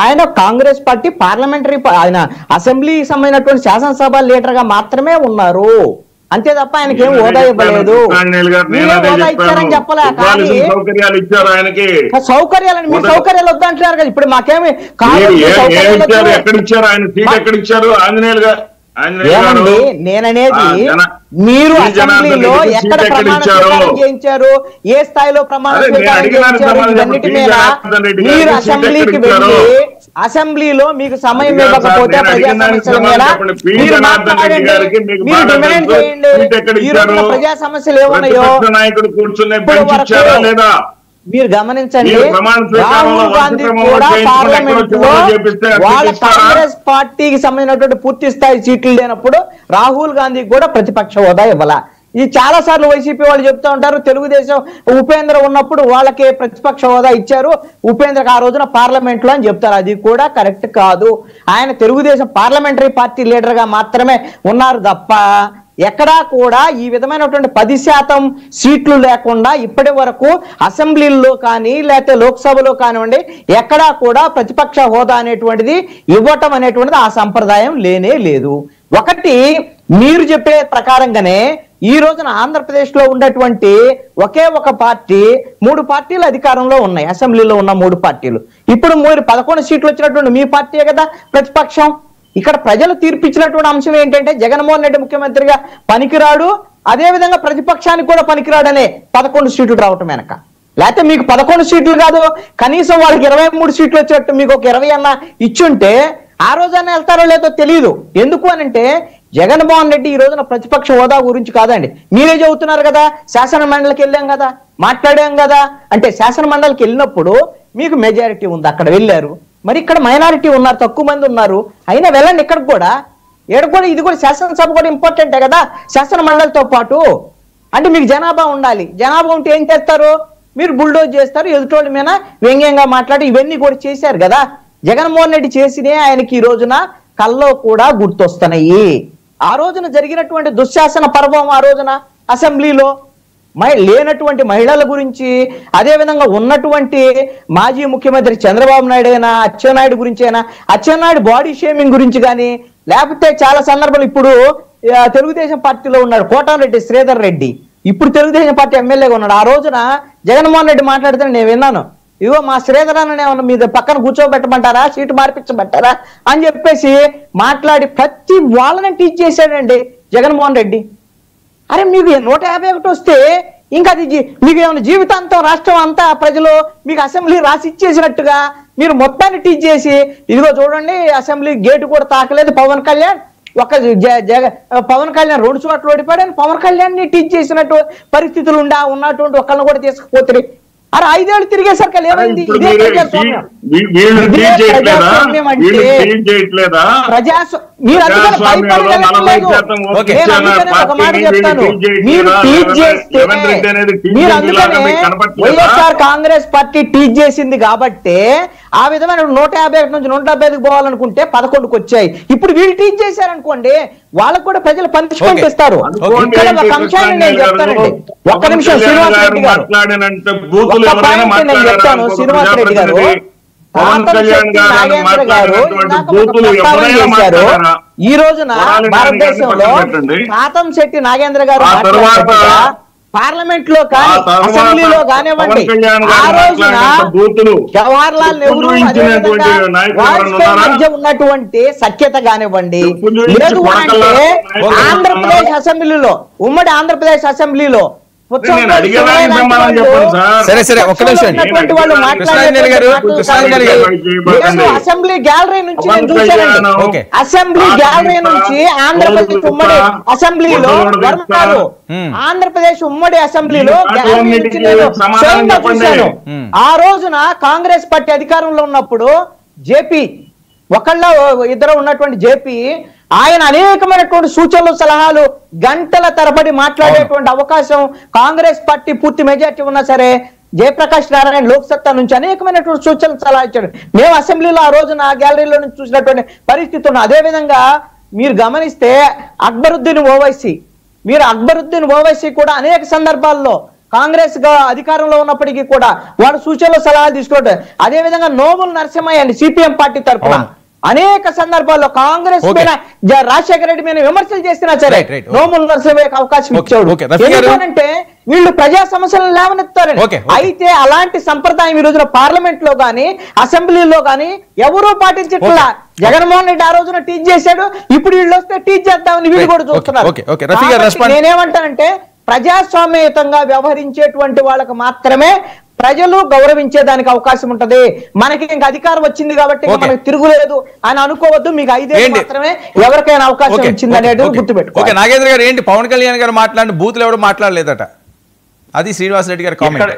[SPEAKER 3] ఆయన కాంగ్రెస్ పార్టీ పార్లమెంటరీ ఆయన అసెంబ్లీ సంబంధించినటువంటి శాసనసభ లీడర్ గా మాత్రమే ఉన్నారు, అంతే తప్ప ఆయనకి ఏం హోదా ఇవ్వలేదు. హోదా ఇచ్చారని చెప్పలే, కానీ సౌకర్యాలని మీరు సౌకర్యాలు వద్దంటున్నారు కదా. ఇప్పుడు మాకేమి ఏమండి, నేననేది మీరు అసెంబ్లీలో ఎక్కడ ప్రమాణ స్వీకారం చేయించారు, ఏ స్థాయిలో ప్రమాణ స్వీకారం చేయించారు, ఇవన్నిటి మీద మీరు అసెంబ్లీకి వెళ్ళి అసెంబ్లీలో మీకు సమయం ఇవ్వకపోతే ప్రజా సమస్యల మీద మీరు మాట్లాడండి, మీరు డిమాండ్ చేయండి. ఈ రోజున ప్రజా సమస్యలు ఏమున్నాయో మీరు గమనించండి. రాహుల్ గాంధీ కూడా పార్లమెంట్ లో వాళ్ళ కాంగ్రెస్ పార్టీకి సంబంధించినటువంటి పూర్తి స్థాయి సీట్లు లేనప్పుడు రాహుల్ గాంధీకి కూడా ప్రతిపక్ష హోదా ఇవ్వాల. ఇది చాలా సార్లు వైసీపీ వాళ్ళు చెప్తూ ఉంటారు. తెలుగుదేశం ఉపేంద్ర ఉన్నప్పుడు వాళ్ళకి ప్రతిపక్ష హోదా ఇచ్చారు, ఉపేంద్రకు ఆ రోజున పార్లమెంట్ లో అని చెప్తారు. అది కూడా కరెక్ట్ కాదు. ఆయన తెలుగుదేశం పార్లమెంటరీ పార్టీ లీడర్ గా మాత్రమే ఉన్నారు తప్ప ఎక్కడా కూడా ఈ విధమైనటువంటి 10% సీట్లు లేకుండా ఇప్పటి వరకు అసెంబ్లీల్లో కానీ లేకపోతే లోక్సభలో కానివ్వండి ఎక్కడా కూడా ప్రతిపక్ష హోదా అనేటువంటిది ఇవ్వటం అనేటువంటిది ఆ సంప్రదాయం లేనే లేదు. ఒకటి మీరు చెప్పే ప్రకారంగానే ఈ రోజున ఆంధ్రప్రదేశ్ లో ఉన్నటువంటి ఒకే ఒక పార్టీ 3 పార్టీలు అధికారంలో ఉన్నాయి, అసెంబ్లీలో ఉన్న 3 పార్టీలు. ఇప్పుడు మీరు 11 సీట్లు వచ్చినటువంటి మీ పార్టీయే కదా ప్రతిపక్షం. ఇక్కడ ప్రజలు తీర్పిచ్చినటువంటి అంశం ఏంటంటే జగన్మోహన్ రెడ్డి ముఖ్యమంత్రిగా పనికిరాడు, అదే విధంగా ప్రతిపక్షానికి కూడా పనికిరాడనే 11 సీట్లు రావటం వెనక. లేకపోతే మీకు 11 సీట్లు కాదు, కనీసం వాళ్ళకి 23 సీట్లు వచ్చేట్టు మీకు ఒక 20 అన్న ఇచ్చుంటే ఆ రోజన్నా వెళ్తారో లేదో తెలియదు. ఎందుకు అనంటే జగన్మోహన్ రెడ్డి ఈ రోజున ప్రతిపక్ష హోదా గురించి కాదండి, మీరే చెబుతున్నారు కదా, శాసన మండలికి వెళ్ళాం కదా, మాట్లాడాం కదా. అంటే శాసన మండలికి వెళ్ళినప్పుడు మీకు మెజారిటీ ఉంది, అక్కడ వెళ్ళారు. మరి ఇక్కడ మైనారిటీ ఉన్నారు, తక్కువ మంది ఉన్నారు, అయినా వెళ్ళండి ఇక్కడికి కూడా. కూడా ఇది కూడా శాసనసభ కూడా ఇంపార్టెంటే కదా శాసన మండలితో పాటు. అంటే మీకు జనాభా ఉండాలి, జనాభా ఉంటే ఏం చేస్తారు, మీరు బుల్డోజ్ చేస్తారు, ఎదుటోళ్ళ మీద వ్యంగ్యంగా మాట్లాడి ఇవన్నీ కూడా చేశారు కదా. జగన్మోహన్ రెడ్డి చేసినే ఆయనకి ఈ రోజున కల్లో కూడా గుర్తొస్తున్నాయి. ఆ రోజున జరిగినటువంటి దుశ్శాసన పర్వం, ఆ రోజున అసెంబ్లీలో లేనటువంటి మహిళల గురించి, అదే విధంగా ఉన్నటువంటి మాజీ ముఖ్యమంత్రి చంద్రబాబు నాయుడు అయినా అచ్చెన్నాయుడు గురించి అయినా, అచ్చెన్నాయుడు బాడీ షేమింగ్ గురించి కానీ, లేకపోతే చాలా సందర్భాలు ఇప్పుడు తెలుగుదేశం పార్టీలో ఉన్నాడు కోటారెడ్డి శ్రీధర్ రెడ్డి, ఇప్పుడు తెలుగుదేశం పార్టీ ఎమ్మెల్యేగా ఉన్నాడు. ఆ రోజున జగన్మోహన్ రెడ్డి మాట్లాడితే నేను విన్నాను, ఇగో మా శ్రీధర్ అన్న ఏమన్నా మీద పక్కన కూర్చోబెట్టమంటారా, సీటు మార్పించబట్టారా అని చెప్పేసి మాట్లాడి ప్రతి వాళ్ళని టీచ్ చేశాడండి జగన్మోహన్ రెడ్డి. అరే మీకు 151 వస్తే ఇంకా అది మీకు ఏమైనా జీవితాంతం రాష్ట్రం అంతా ప్రజలు మీకు అసెంబ్లీ రాసి ఇచ్చేసినట్టుగా మీరు మొత్తాన్ని టీచ్ చేసి, ఇదిగో చూడండి అసెంబ్లీ గేటు కూడా తాకలేదు పవన్ కళ్యాణ్, పవన్ కళ్యాణ్ 2 చోట్ల ఓడిపోయాడు, పవన్ కళ్యాణ్ ని టీచ్ చేసినట్టు పరిస్థితులు ఉన్నటువంటి ఒకళ్ళని కూడా తీసుకుపోతుంది. అరే 5 ఏళ్ళు తిరిగేసరికి ఏమైంది? మీరు వైఎస్ఆర్ కాంగ్రెస్ పార్టీ టీచ్ చేసింది కాబట్టి ఆ విధమైన 151 నుంచి 175కి పోవాలనుకుంటే 11కి వచ్చాయి. ఇప్పుడు వీళ్ళు టీచ్ చేశారనుకోండి, వాళ్ళకు కూడా ప్రజలు పనిష్మెంట్ ఇస్తారు. ఇక్కడ ఒక అంశాన్ని నేను చెప్తానండి, ఒక్క నిమిషం శ్రీనివాస్ రెడ్డి గారు, ఒక్క పాయింట్ నేను చెప్తాను. శ్రీనివాస్ రెడ్డి గారు, నాగేంద్ర గారు చేశారు. ఈ రోజున భారతదేశంలో కాతంశెట్టి నాగేంద్ర గారు పార్లమెంట్ లో కానీ అసెంబ్లీలో కానివ్వండి, ఆ రోజున జవహర్ లాల్ నెహ్రూ వాజ్పేయి మధ్య ఉన్నటువంటి సఖ్యత కానివ్వండి, లేదు అంటే ఆంధ్రప్రదేశ్ అసెంబ్లీలో, ఉమ్మడి ఆంధ్రప్రదేశ్ అసెంబ్లీలో అసెంబ్లీ గ్యాలరీ నుంచి నేను చూశానండి, అసెంబ్లీ గ్యాలరీ నుంచి ఆంధ్రప్రదేశ్ ఉమ్మడి అసెంబ్లీలో వర్మగారు ఆంధ్రప్రదేశ్ ఉమ్మడి అసెంబ్లీలో గ్యాలరీ నుంచి నేను స్వయంగా చూశాను. ఆ రోజున కాంగ్రెస్ పార్టీ అధికారంలో ఉన్నప్పుడు జేపీ ఒకళ్ళ ఇద్దరు ఉన్నటువంటి జేపీ ఆయన అనేకమైనటువంటి సూచనలు సలహాలు గంటల తరబడి మాట్లాడేటువంటి అవకాశం కాంగ్రెస్ పార్టీ పూర్తి మెజార్టీ ఉన్నా సరే జయప్రకాష్ నారాయణ లోక్సత్తా నుంచి అనేకమైనటువంటి సూచనలు సలహా ఇచ్చాడు. మేము అసెంబ్లీలో ఆ రోజు నా గ్యాలరీలో నుంచి చూసినటువంటి పరిస్థితి ఉన్నాయి. అదేవిధంగా మీరు గమనిస్తే అక్బరుద్దీన్ ఓవైసీ కూడా అనేక సందర్భాల్లో కాంగ్రెస్ అధికారంలో ఉన్నప్పటికీ కూడా వాడు సూచనలు సలహాలు తీసుకుంటారు. అదేవిధంగా నోముల నరసింహయ్య అండి సిపిఎం పార్టీ తరఫున అనేక సందర్భాల్లో కాంగ్రెస్ మీద రాజశేఖర రెడ్డి మీద విమర్శలు చేసినా సరే నోముల నరసింహయ్యకు అవకాశం ఇచ్చాడు. ఎందుకంటే వీళ్ళు ప్రజా సమస్యలను లేవనెత్తారండి. అయితే అలాంటి సంప్రదాయం ఈ రోజున పార్లమెంట్ లో గానీ అసెంబ్లీలో గానీ ఎవరూ పాటించట్లా. జగన్మోహన్ రెడ్డి ఆ రోజున టీచ్ చేశాడు, ఇప్పుడు వీళ్ళు వస్తే టీచ్ చేద్దామని వీళ్ళు కూడా చూస్తున్నారు. నేనేమంటానంటే ప్రజాస్వామ్యయుతంగా వ్యవహరించేటువంటి వాళ్ళకు మాత్రమే ప్రజలు గౌరవించేదానికి అవకాశం ఉంటది. మనకి ఇంకా అధికారం వచ్చింది కాబట్టి మనకి తిరుగులేదు అని అనుకోవద్దు. మీకు 5 ఏళ్ళు మాత్రమే ఎవరికైనా అవకాశం ఇచ్చింది అనేది గుర్తుపెట్టుకోండి.
[SPEAKER 1] నాగేంద్ర గారు ఏంటి పవన్ కళ్యాణ్ గారు మాట్లాడిన బూతులు ఎవరు మాట్లాడలేదట, అది శ్రీనివాస్ రెడ్డి గారు కామెంట్.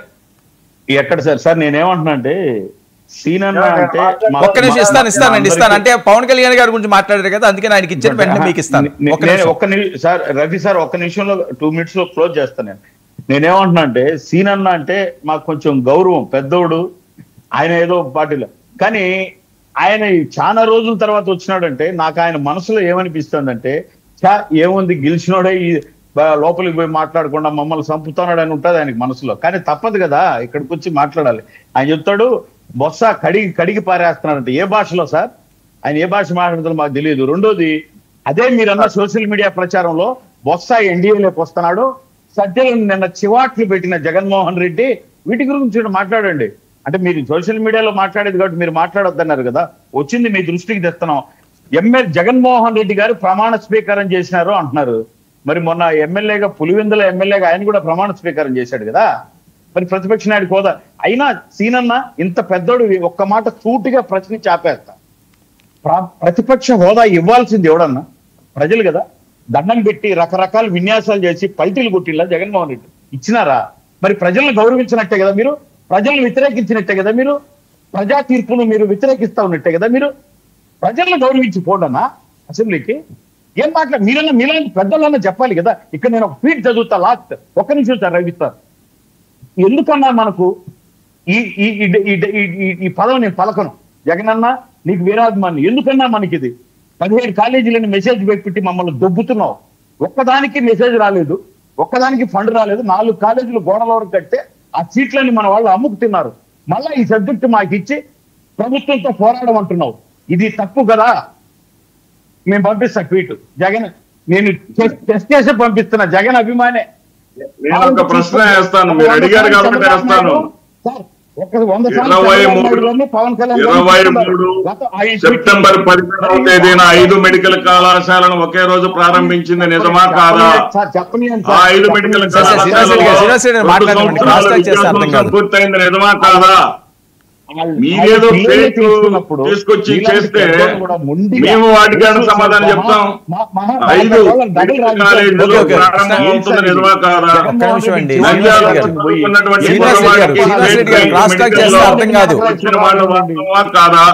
[SPEAKER 6] ఎక్కడ సార్ నేనేమంటున్నా అంటే సీన్ అన్న అంటే
[SPEAKER 1] ఒక్క నిమిషం ఇస్తాను అంటే పవన్ కళ్యాణ్ గారి గురించి మాట్లాడారు కదా, అందుకే ఆయనకి ఇచ్చిన వెంటనే మీకు ఇస్తాను.
[SPEAKER 6] సార్ రవి సార్ 1 నిమిషంలో 2 minutes లో క్లోజ్ చేస్తాను. నేనేమంటున్నా అంటే సీన్ అన్న అంటే మాకు కొంచెం గౌరవం, పెద్దోడు ఆయన ఏదో పార్టీలో, కానీ ఆయన చాలా రోజుల తర్వాత వచ్చినాడంటే నాకు ఆయన మనసులో ఏమనిపిస్తుందంటే ఏముంది గెలిచినోడే లోపలికి పోయి మాట్లాడకుండా మమ్మల్ని చంపుతున్నాడు అని ఉంటుంది ఆయనకి మనసులో. కానీ తప్పదు కదా, ఇక్కడికి వచ్చి మాట్లాడాలి. ఆయన చెప్తాడు బొత్స కడిగి పారేస్తున్నాడంటే ఏ భాషలో సార్? ఆయన ఏ భాష మాట్లాడుతుందో మాకు తెలియదు. రెండోది అదే మీరన్న సోషల్ మీడియా ప్రచారంలో బొత్స ఎన్డీఏలోకి వస్తున్నాడు, సజ్జలను నిన్న చివాట్లు పెట్టిన జగన్మోహన్ రెడ్డి, వీటి గురించి మాట్లాడండి. అంటే మీరు సోషల్ మీడియాలో మాట్లాడేది కాబట్టి మీరు మాట్లాడొద్దన్నారు కదా, వచ్చింది మీ దృష్టికి తెస్తున్నాం. జగన్మోహన్ రెడ్డి గారు ప్రమాణ స్వీకారం చేసినారు అంటున్నారు. మరి మొన్న ఎమ్మెల్యేగా పులివెందుల ఎమ్మెల్యేగా ఆయన కూడా ప్రమాణ స్వీకారం చేశాడు కదా, మరి ప్రతిపక్ష నాయుడు హోదా అయినా సీనన్న ఇంత పెద్దోడు ఒక్క మాట సూటిగా ప్రశ్నించి ఆపేస్తా. ప్రతిపక్ష హోదా ఇవ్వాల్సింది ఎవడన్నా? ప్రజలు కదా, దండం పెట్టి రకరకాల విన్యాసాలు చేసి పల్టీలు కొట్టిల్లా జగన్మోహన్ రెడ్డి ఇచ్చినారా? మరి ప్రజలను గౌరవించినట్టే కదా మీరు, ప్రజలను వ్యతిరేకించినట్టే కదా మీరు, ప్రజా తీర్పును మీరు వ్యతిరేకిస్తా ఉన్నట్టే కదా మీరు. ప్రజలను గౌరవించి పోడన్నా అసెంబ్లీకి ఏం మీరన్నా మీలాంటి పెద్దలన్నా చెప్పాలి కదా. ఇక్కడ నేను ఒక ట్వీట్ చదువుతా, లాస్ట్ 1 నిమిషం సార్ రవిస్తారు. ఎందుకన్నా మనకు ఈ పదం నేను పలకను, జగనన్న నీకు వీరాభిమాని, ఎందుకన్నా మనకి ఇది 17 కాలేజీలను మెసేజ్ పెట్టి మమ్మల్ని దొబ్బుతున్నావు. ఒక్కదానికి మెసేజ్ రాలేదు, ఒక్కదానికి ఫండ్ రాలేదు. 4 కాలేజీలు గోడల వరకు కట్టే ఆ సీట్లని మన వాళ్ళు అమ్ముకుతున్నారు. మళ్ళా ఈ సబ్జెక్ట్ మాకు ఇచ్చి ప్రభుత్వంతో పోరాడమంటున్నావు, ఇది తప్పు కదా. మేము పంపిస్తాం ట్వీట్. జగన్ నేను టెస్ట్ చేసి పంపిస్తున్నా, జగన్ అభిమానే.
[SPEAKER 4] నేను ఒక ప్రశ్న వేస్తాను, మీరు అడిగారు కాబట్టి వేస్తాను. 23 సెప్టెంబర్ 15వ తేదీన 5 మెడికల్ కళాశాలను ఒకే రోజు ప్రారంభించింది నిజమా కాదా? ఆ 5 మెడికల్ కళాశాలలు పూర్తయింది నిజమా కాదా? మీరేదో తీసుకొచ్చి చేస్తే మేము వాటికి సమాధానం చెప్తాం. 5 కాలేజీలు ప్రారంభమవుతుంది నిజమా కాదా? కాదా?